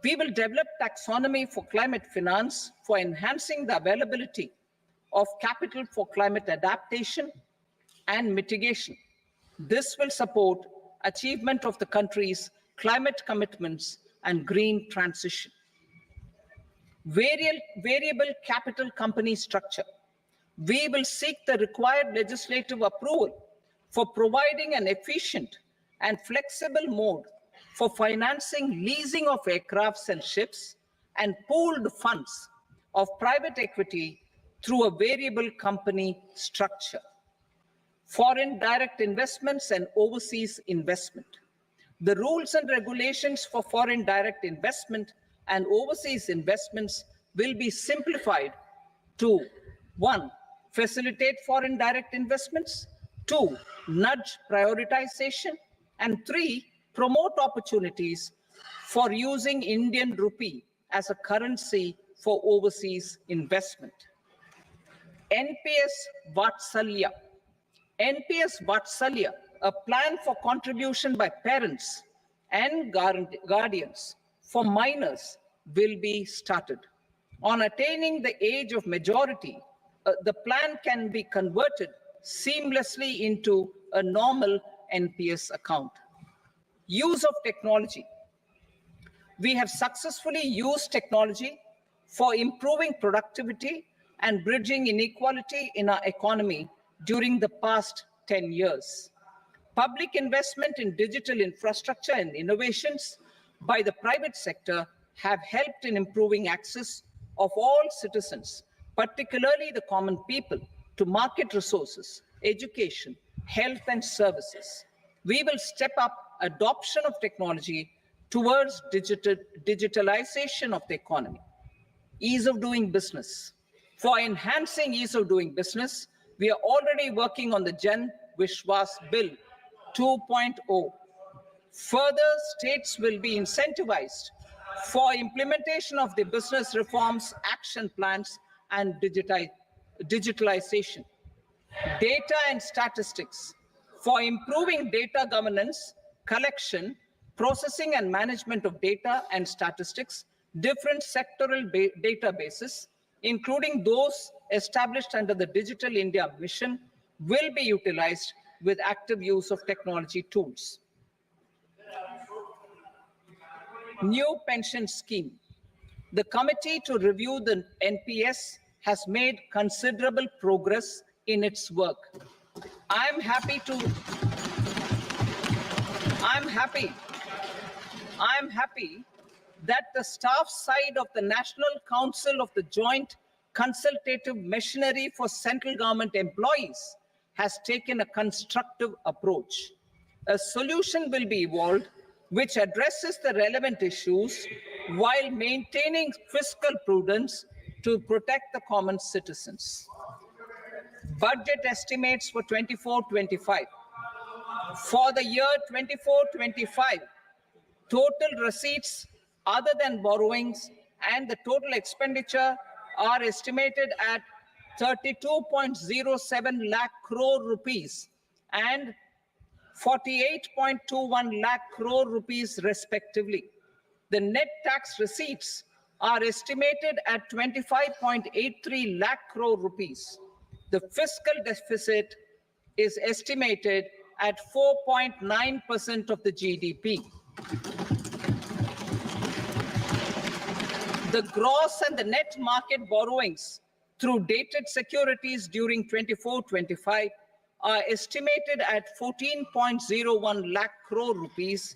We will develop taxonomy for climate finance for enhancing the availability of capital for climate adaptation and mitigation. This will support achievement of the country's climate commitments and green transition. Variable capital company structure. We will seek the required legislative approval for providing an efficient and flexible mode for financing leasing of aircrafts and ships and pooled funds of private equity through a variable company structure. Foreign direct investments and overseas investment. The rules and regulations for foreign direct investment and overseas investments will be simplified to 1. Facilitate foreign direct investments, 2, nudge prioritization, and 3, promote opportunities for using Indian rupee as a currency for overseas investment. NPS Vatsalya. NPS Vatsalya, a plan for contribution by parents and guardians for minors, will be started. On attaining the age of majority, the plan can be converted seamlessly into a normal NPS account. Use of technology. We have successfully used technology for improving productivity and bridging inequality in our economy during the past 10 years. Public investment in digital infrastructure and innovations by the private sector have helped in improving access of all citizens, particularly the common people, to market resources, education, health, and services. We will step up adoption of technology towards digitalization of the economy. Ease of doing business. For enhancing ease of doing business, we are already working on the Jan Vishwas Bill 2.0. Further, states will be incentivized for implementation of the business reforms, action plans, and digitalization. Data and statistics. For improving data governance, collection, processing and management of data and statistics, different sectoral databases, including those established under the Digital India Mission, will be utilized with active use of technology tools. New pension scheme. The committee to review the NPS has made considerable progress in its work. I'm happy that the staff side of the National Council of the Joint Consultative Machinery for Central Government Employees has taken a constructive approach. A solution will be evolved which addresses the relevant issues while maintaining fiscal prudence to protect the common citizens. Budget estimates for 24-25. For the year 24-25, total receipts other than borrowings and the total expenditure are estimated at 32.07 lakh crore rupees and 48.21 lakh crore rupees respectively. The net tax receipts are estimated at 25.83 lakh crore rupees. The fiscal deficit is estimated at 4.9% of the GDP. The gross and the net market borrowings through dated securities during 24-25 are estimated at 14.01 lakh crore rupees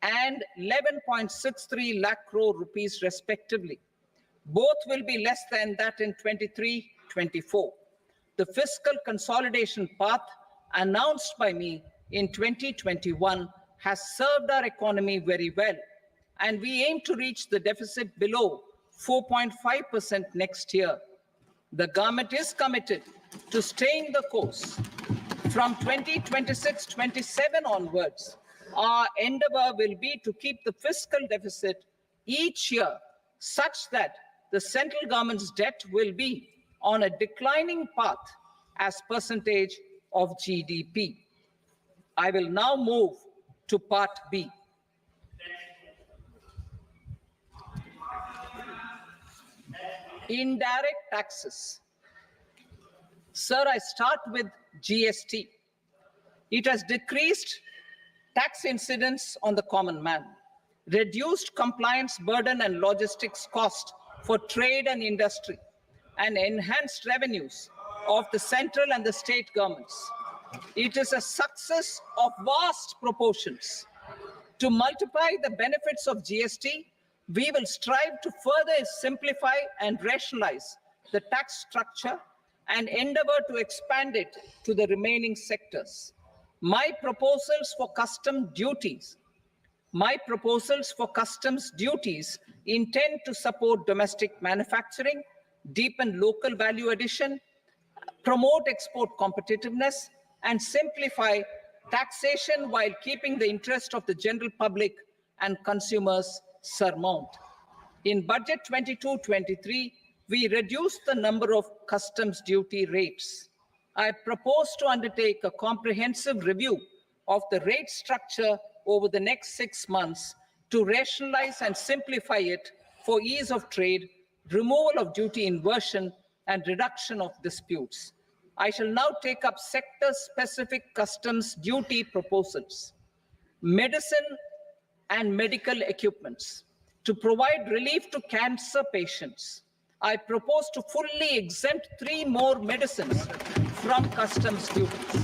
and 11.63 lakh crore rupees respectively. Both will be less than that in 23-24. The fiscal consolidation path announced by me in 2021 has served our economy very well, and we aim to reach the deficit below 4.5% next year. The government is committed to staying the course. From 2026-27 onwards, our endeavor will be to keep the fiscal deficit each year such that the central government's debt will be on a declining path as percentage of GDP. I will now move to part B. Indirect taxes. Sir, I start with GST. It has decreased tax incidence on the common man, reduced compliance burden and logistics cost for trade and industry, and enhanced revenues of the central and the state governments. It is a success of vast proportions. To multiply the benefits of GST, we will strive to further simplify and rationalize the tax structure and endeavor to expand it to the remaining sectors. My proposals for customs duties intend to support domestic manufacturing, deepen local value addition, promote export competitiveness, and simplify taxation while keeping the interest of the general public and consumers surmount. In Budget 22-23, we reduced the number of customs duty rates. I propose to undertake a comprehensive review of the rate structure over the next 6 months to rationalize and simplify it for ease of trade, removal of duty inversion, and reduction of disputes. I shall now take up sector-specific customs duty proposals. Medicine and medical equipments. To provide relief to cancer patients, I propose to fully exempt 3 more medicines from customs duties.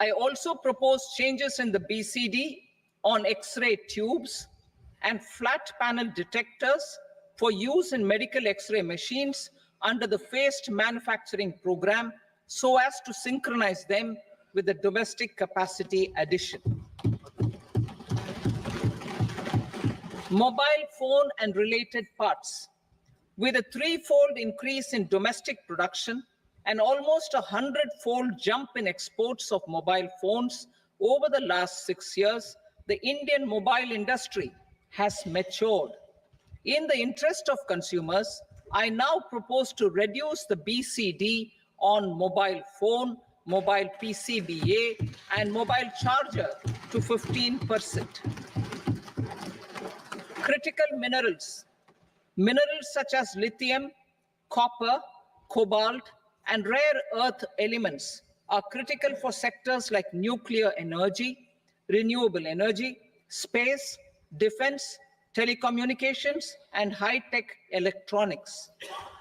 I also propose changes in the BCD on X-ray tubes and flat panel detectors for use in medical X-ray machines under the phased manufacturing program so as to synchronize them with the domestic capacity addition. Mobile phone and related parts. With a 3-fold increase in domestic production and almost a 100-fold jump in exports of mobile phones over the last 6 years, the Indian mobile industry has matured. In the interest of consumers, I now propose to reduce the BCD on mobile phone, mobile PCBA, and mobile charger to 15%. Critical minerals. Minerals such as lithium, copper, cobalt, and rare earth elements are critical for sectors like nuclear energy, renewable energy, space, defense, telecommunications, and high-tech electronics.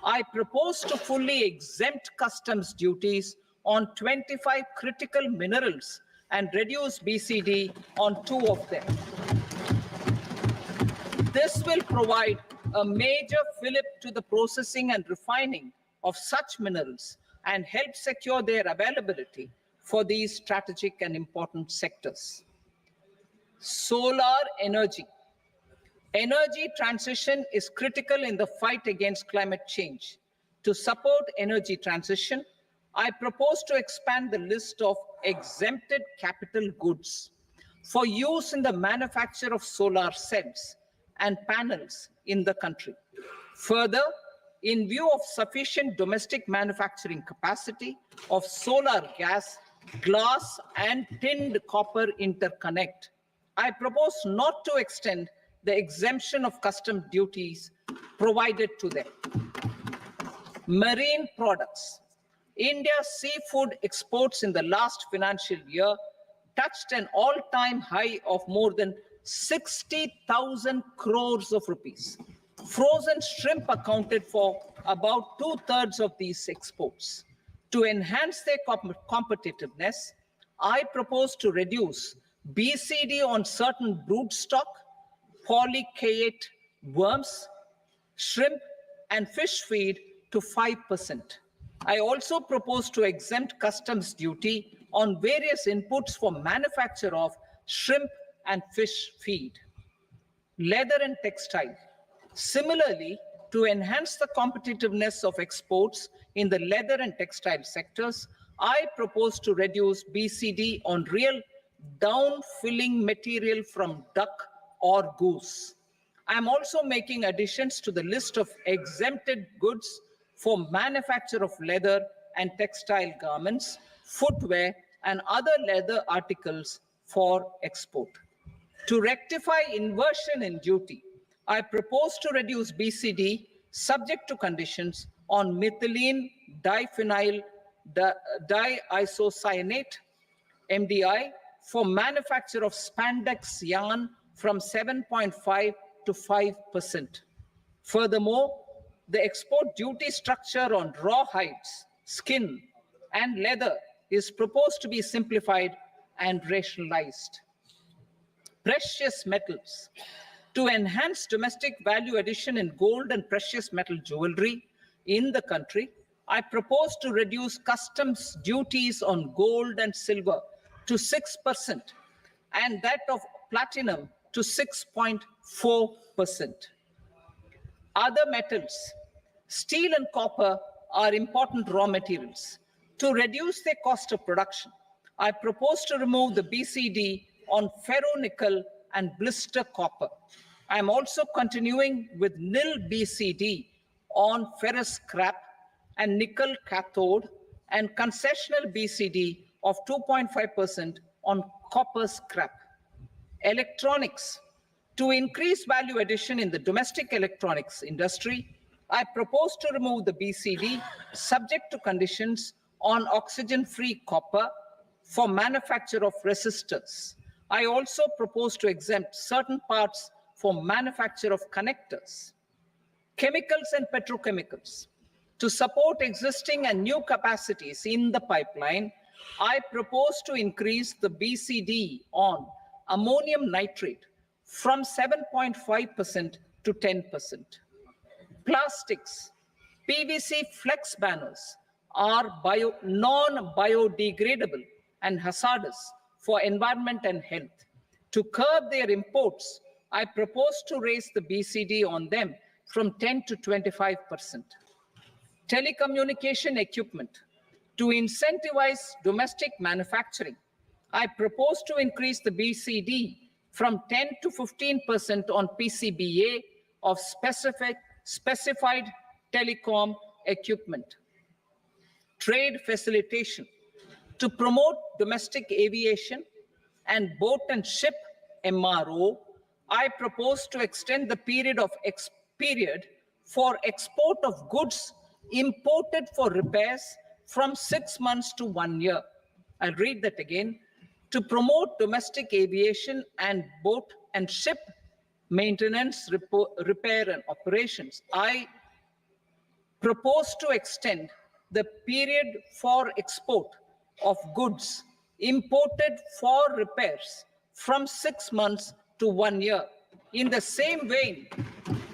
I propose to fully exempt customs duties on 25 critical minerals and reduce BCD on 2 of them. This will provide a major fillip to the processing and refining of such minerals and help secure their availability for these strategic and important sectors. Solar energy. Energy transition is critical in the fight against climate change. To support energy transition, I propose to expand the list of exempted capital goods for use in the manufacture of solar cells and panels in the country. Further, in view of sufficient domestic manufacturing capacity of solar gas, glass, and tinned copper interconnect, I propose not to extend the exemption of custom duties provided to them. Marine products. India's seafood exports in the last financial year touched an all-time high of more than 60,000 crores of rupees. Frozen shrimp accounted for about 2/3 of these exports. To enhance their competitiveness, I propose to reduce BCD on certain broodstock, polychaete worms, shrimp, and fish feed to 5%. I also propose to exempt customs duty on various inputs for manufacture of shrimp and fish feed. Leather and textile. Similarly, to enhance the competitiveness of exports in the leather and textile sectors, I propose to reduce BCD on real down-filling material from duck or goose. I am also making additions to the list of exempted goods for manufacture of leather and textile garments, footwear, and other leather articles for export. To rectify inversion in duty, I propose to reduce BCD subject to conditions on methylene diphenyl diisocyanate, MDI, for manufacture of spandex yarn from 7.5 to 5%. Furthermore, the export duty structure on raw hides, skin, and leather is proposed to be simplified and rationalized. Precious metals. To enhance domestic value addition in gold and precious metal jewelry in the country, I propose to reduce customs duties on gold and silver to 6% and that of platinum to 6.4%. Other metals, steel and copper, are important raw materials. To reduce their cost of production, I propose to remove the BCD on ferronickel and blister copper. I am also continuing with nil BCD on ferrous scrap and nickel cathode and concessional BCD of 2.5% on copper scrap. Electronics. To increase value addition in the domestic electronics industry, I propose to remove the BCD subject to conditions on oxygen-free copper for manufacture of resistors. I also propose to exempt certain parts for manufacture of connectors. Chemicals and petrochemicals. To support existing and new capacities in the pipeline, I propose to increase the BCD on ammonium nitrate from 7.5% to 10%. Plastics. PVC flex banners are non-biodegradable and hazardous for environment and health. To curb their imports, I propose to raise the BCD on them from 10 to 25%. Telecommunication equipment. To incentivize domestic manufacturing, I propose to increase the BCD from 10 to 15% on PCBA of specified telecom equipment. Trade facilitation. To promote domestic aviation and boat and ship MRO, I propose to extend the period for export of goods imported for repairs from 6 months to 1 year. I'll read that again. To promote domestic aviation and boat and ship maintenance, repair and operations, I propose to extend the period for export of goods imported for repairs from 6 months to 1 year. In the same vein,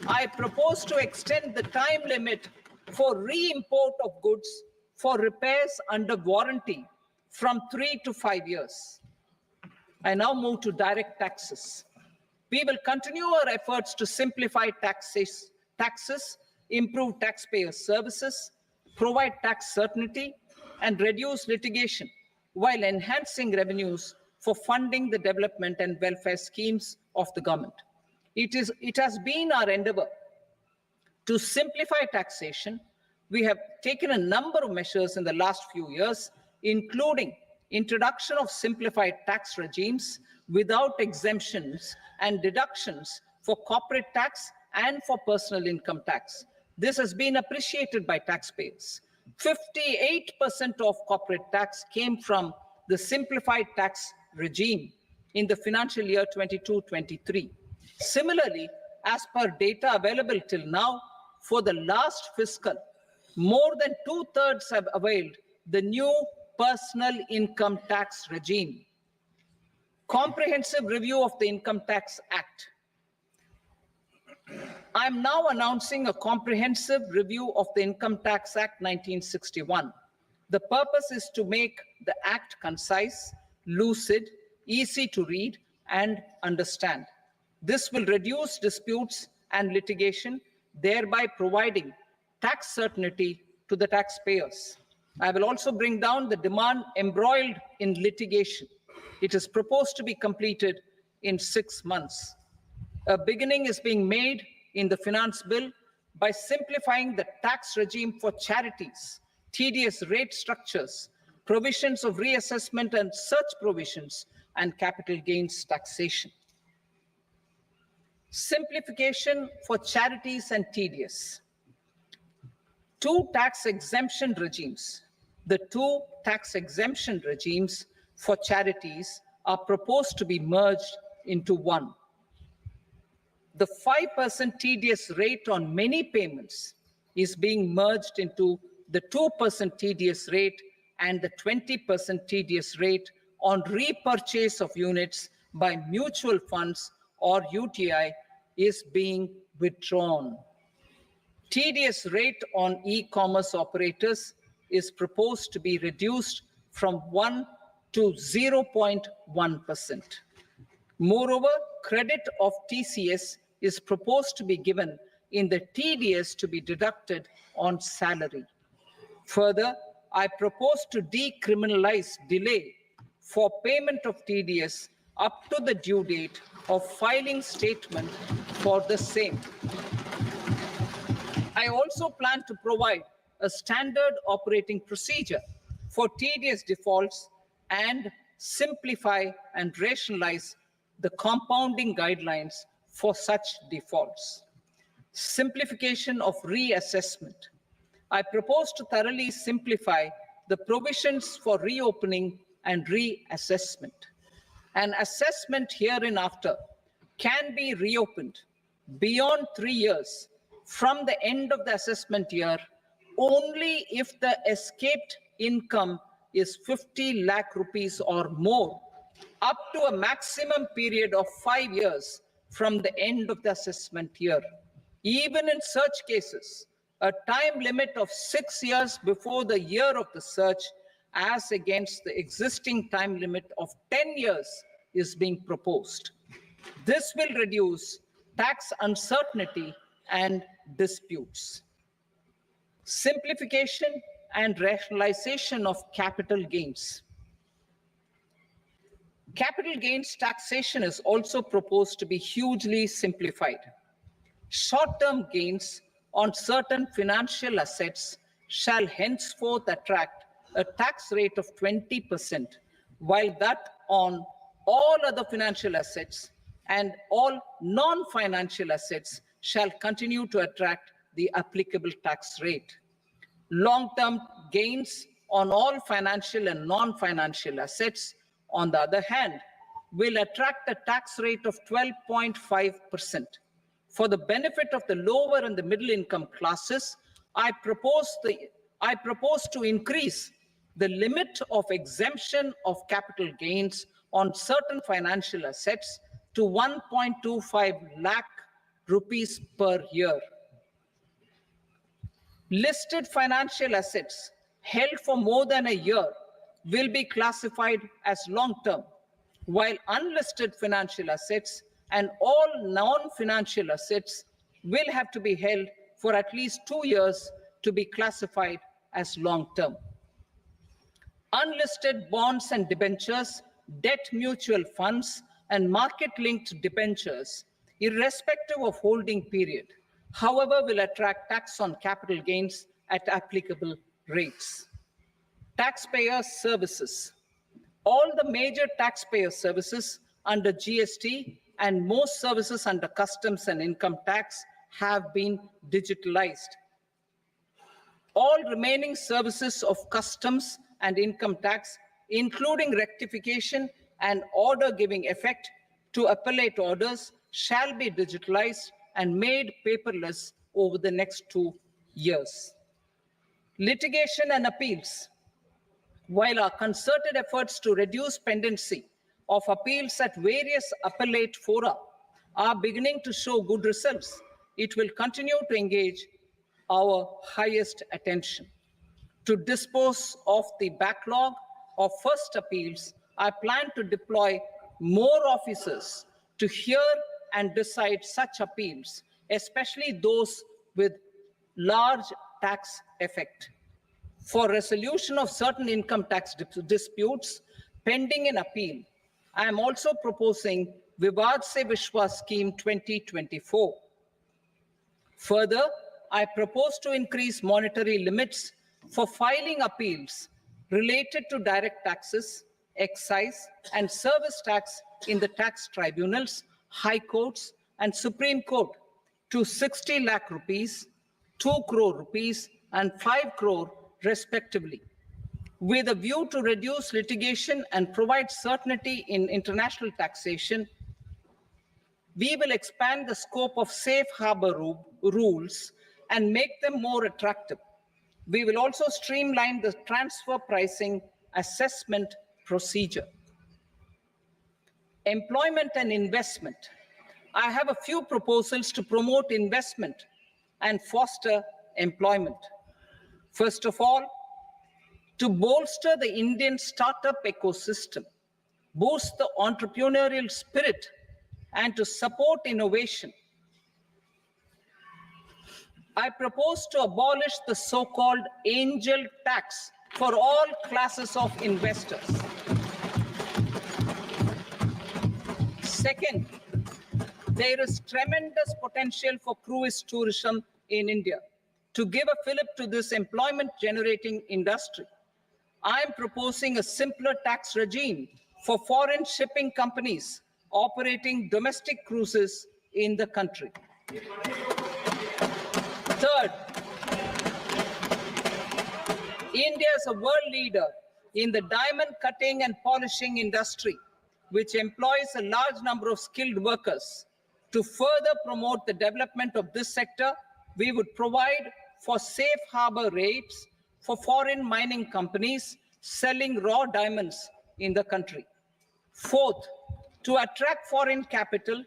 I propose to extend the time limit for re-import of goods for repairs under warranty from 3 to 5 years. I now move to direct taxes. We will continue our efforts to simplify taxes, improve taxpayer services, provide tax certainty, and reduce litigation while enhancing revenues for funding the development and welfare schemes of the government. It has been our endeavor to simplify taxation. We have taken a number of measures in the last few years, including introduction of simplified tax regimes without exemptions and deductions for corporate tax and for personal income tax. This has been appreciated by taxpayers. 58% of corporate tax came from the simplified tax regime in the financial year 22-23. Similarly, as per data available till now, for the last fiscal, more than 2/3 have availed the new personal income tax regime. Comprehensive review of the Income Tax Act. I am now announcing a comprehensive review of the Income Tax Act 1961. The purpose is to make the act concise, lucid, easy to read and understand. This will reduce disputes and litigation, thereby providing tax certainty to the taxpayers. I will also bring down the demand embroiled in litigation. It is proposed to be completed in 6 months. A beginning is being made in the finance bill by simplifying the tax regime for charities, TDS rate structures, provisions of reassessment and such provisions, and capital gains taxation. Simplification for charities and TDS. Two tax exemption regimes. The two tax exemption regimes for charities are proposed to be merged into one. The 5% TDS rate on many payments is being merged into the 2% TDS rate, and the 20% TDS rate on repurchase of units by mutual funds or UTI is being withdrawn. TDS rate on e-commerce operators is proposed to be reduced from 1 to 0.1%. Moreover, credit of TCS is proposed to be given in the TDS to be deducted on salary. Further, I propose to decriminalize delay for payment of TDS up to the due date of filing statement for the same. I also plan to provide a standard operating procedure for TDS defaults and simplify and rationalize the compounding guidelines for such defaults. Simplification of reassessment. I propose to thoroughly simplify the provisions for reopening and reassessment. An assessment hereinafter can be reopened beyond 3 years from the end of the assessment year only if the escaped income is 50 lakh rupees or more, up to a maximum period of 5 years from the end of the assessment year. Even in such cases, a time limit of 6 years before the year of the search, as against the existing time limit of 10 years, is being proposed. This will reduce tax uncertainty and disputes. Simplification and rationalization of capital gains. Capital gains taxation is also proposed to be hugely simplified. Short-term gains on certain financial assets shall henceforth attract a tax rate of 20%, while that on all other financial assets and all non-financial assets shall continue to attract the applicable tax rate. Long-term gains on all financial and non-financial assets, on the other hand, will attract a tax rate of 12.5%. For the benefit of the lower and the middle income classes, I propose to increase the limit of exemption of capital gains on certain financial assets to 1.25 lakh rupees per year. Listed financial assets held for more than a year will be classified as long-term, while unlisted financial assets and all non-financial assets will have to be held for at least 2 years to be classified as long-term. Unlisted bonds and debentures, debt mutual funds, and market-linked debentures, irrespective of holding period, however, will attract tax on capital gains at applicable rates. Taxpayer services. All the major taxpayer services under GST and most services under customs and income tax have been digitalized. All remaining services of customs and income tax, including rectification and order giving effect to appellate orders, shall be digitalized and made paperless over the next 2 years. Litigation and appeals. While our concerted efforts to reduce pendency of appeals at various appellate fora are beginning to show good results, it will continue to engage our highest attention. To dispose of the backlog of first appeals, I plan to deploy more officers to hear and decide such appeals, especially those with large tax effect. For resolution of certain income tax disputes pending in appeal, I am also proposing Vivad Se Vishwas Scheme 2024. Further, I propose to increase monetary limits for filing appeals related to direct taxes, excise, and service tax in the tax tribunals, high courts, and Supreme Court to 60 lakh rupees, 2 crore rupees, and 5 crore respectively. With a view to reduce litigation and provide certainty in international taxation, we will expand the scope of safe harbor rules and make them more attractive. We will also streamline the transfer pricing assessment procedure. Employment and investment. I have a few proposals to promote investment and foster employment. First of all, to bolster the Indian startup ecosystem, boost the entrepreneurial spirit, and to support innovation, I propose to abolish the so-called angel tax for all classes of investors. Second, there is tremendous potential for cruise tourism in India. To give a fillip to this employment-generating industry, I am proposing a simpler tax regime for foreign shipping companies operating domestic cruises in the country. Third, India is a world leader in the diamond cutting and polishing industry, which employs a large number of skilled workers. To further promote the development of this sector, we would provide for safe harbor rates for foreign mining companies selling raw diamonds in the country. Fourth, to attract foreign capital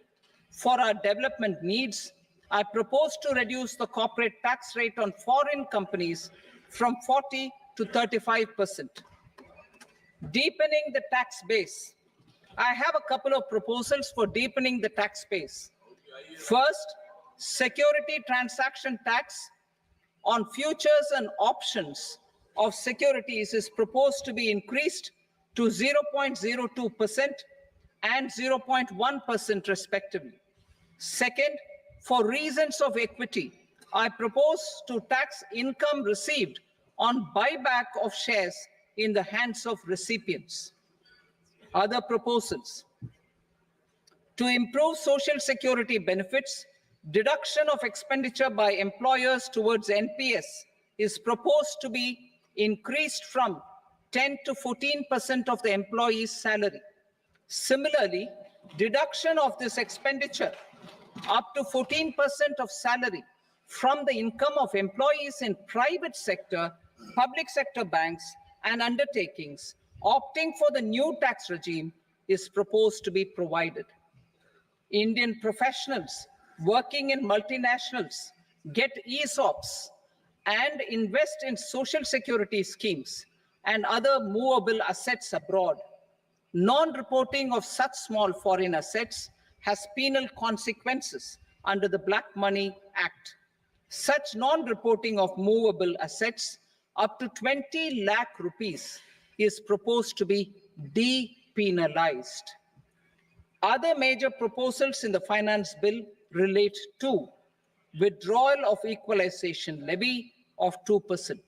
for our development needs, I propose to reduce the corporate tax rate on foreign companies from 40 to 35%. Deepening the tax base. I have a couple of proposals for deepening the tax base. First, security transaction tax on futures and options of securities is proposed to be increased to 0.02% and 0.1% respectively. Second, for reasons of equity, I propose to tax income received on buyback of shares in the hands of recipients. Other proposals. To improve social security benefits, deduction of expenditure by employers towards NPS is proposed to be increased from 10 to 14% of the employee's salary. Similarly, deduction of this expenditure up to 14% of salary from the income of employees in private sector, public sector banks, and undertakings opting for the new tax regime is proposed to be provided. Indian professionals working in multinationals get ESOPs and invest in social security schemes and other movable assets abroad. Non-reporting of such small foreign assets has penal consequences under the Black Money Act. Such non-reporting of movable assets up to 20 lakh rupees is proposed to be depenalized. Other major proposals in the finance bill relate to withdrawal of equalization levy of 2%,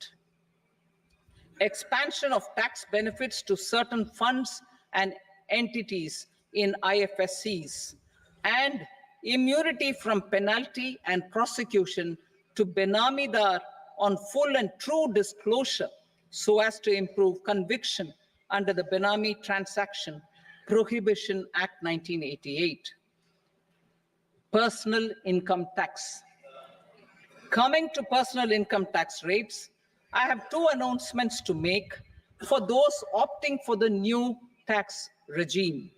expansion of tax benefits to certain funds and entities in IFSCs, and immunity from penalty and prosecution to Benamidar on full and true disclosure so as to improve conviction under the Benami Transaction Prohibition Act 1988. Personal income tax. Coming to personal income tax rates, I have two announcements to make for those opting for the new tax regime.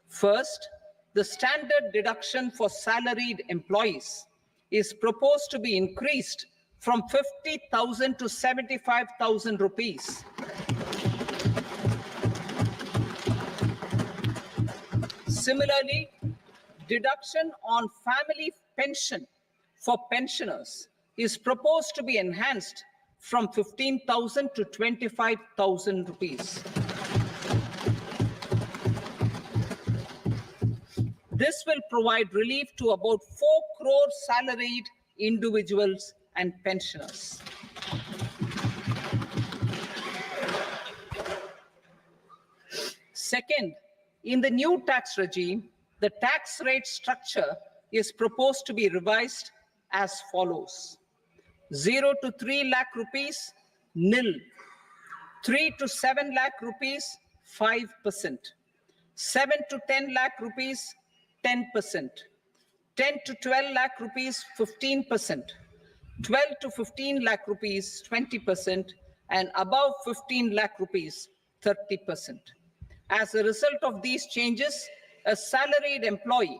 First, the standard deduction for salaried employees is proposed to be increased from 50,000 to 75,000 rupees. Similarly, deduction on family pension for pensioners is proposed to be enhanced from 15,000 to 25,000 rupees. This will provide relief to about 4 crore salaried individuals and pensioners. Second, in the new tax regime, the tax rate structure is proposed to be revised as follows. 0 to 3 lakh rupees, nil. 3 to 7 lakh rupees, 5%. 7 to 10 lakh rupees, 10%. 10 to 12 lakh rupees, 15%. 12 to 15 lakh rupees, 20%. And above 15 lakh rupees, 30%. As a result of these changes, a salaried employee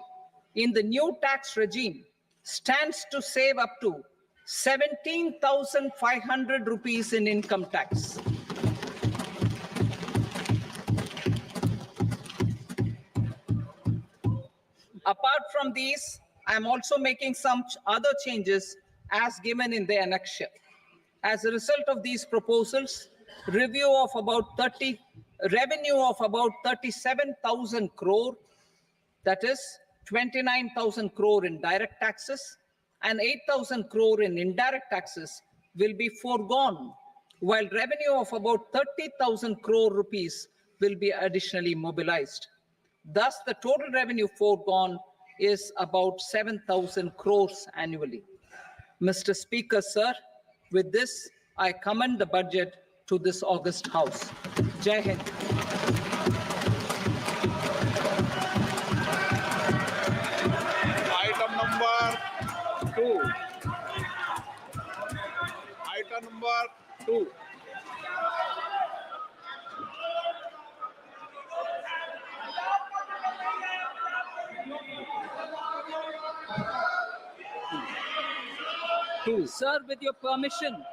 in the new tax regime stands to save up to 17,500 rupees in income tax. Apart from these, I am also making some other changes as given in the annexure. As a result of these proposals, revenue of about 37,000 crore, that is 29,000 crore in direct taxes and 8,000 crore in indirect taxes will be foregone, while revenue of about 30,000 crore rupees will be additionally mobilized. Thus, the total revenue foregone is about 7,000 crores annually. Mr. Speaker, sir, with this, I commend the budget to this august House. Jai Hind. Item number 2. Item number 2. Sir, with your permission,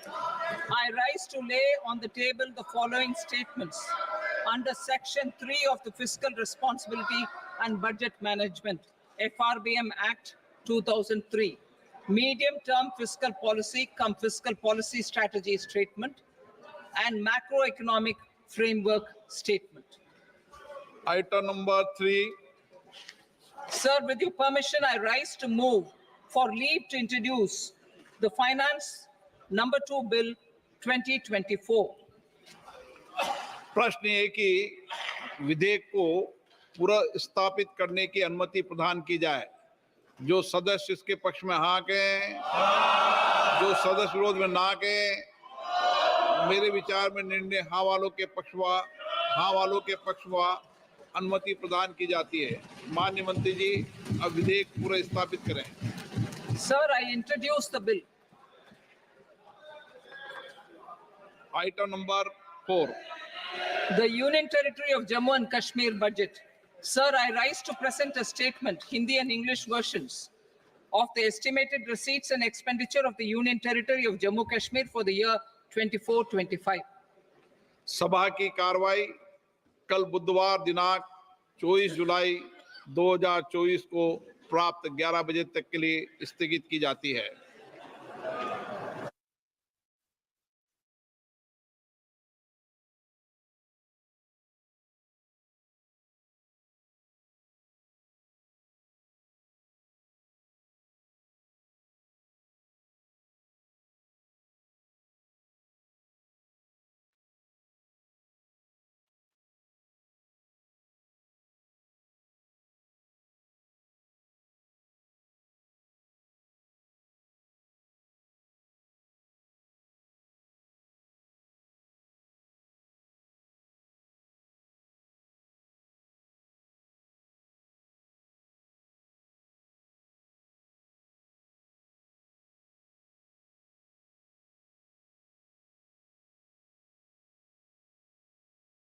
I rise to lay on the table the following statements under Section 3 of the Fiscal Responsibility and Budget Management, FRBM Act 2003, medium-term fiscal policy cum fiscal policy strategy statement and macroeconomic framework statement. Item number 3. Sir, with your permission, I rise to move for leave to introduce the Finance Number 2 Bill 2024. प्रश्न ये कि विधेयक को पुनर्स्थापित करने की अनुमति प्रदान की जाए। जो सदस्य इसके पक्ष में हाँ कहें, जो सदस्य विरोध में ना कहें। मेरे विचार में निर्णय हाँ वालों के पक्ष में अनुमति प्रदान की जाती है। माननीय मंत्री जी, अब विधेयक पुनर्स्थापित करें। Sir, I introduce the bill. Item number 4. The Union Territory of Jammu and Kashmir budget. Sir, I rise to present a statement, Hindi and English versions, of the estimated receipts and expenditure of the Union Territory of Jammu and Kashmir for the year 24-25. सभा की कार्रवाई कल बुधवार दिनांक 24 जुलाई 2024 को प्राप्त 11 बजे तक के लिए स्थगित की जाती है।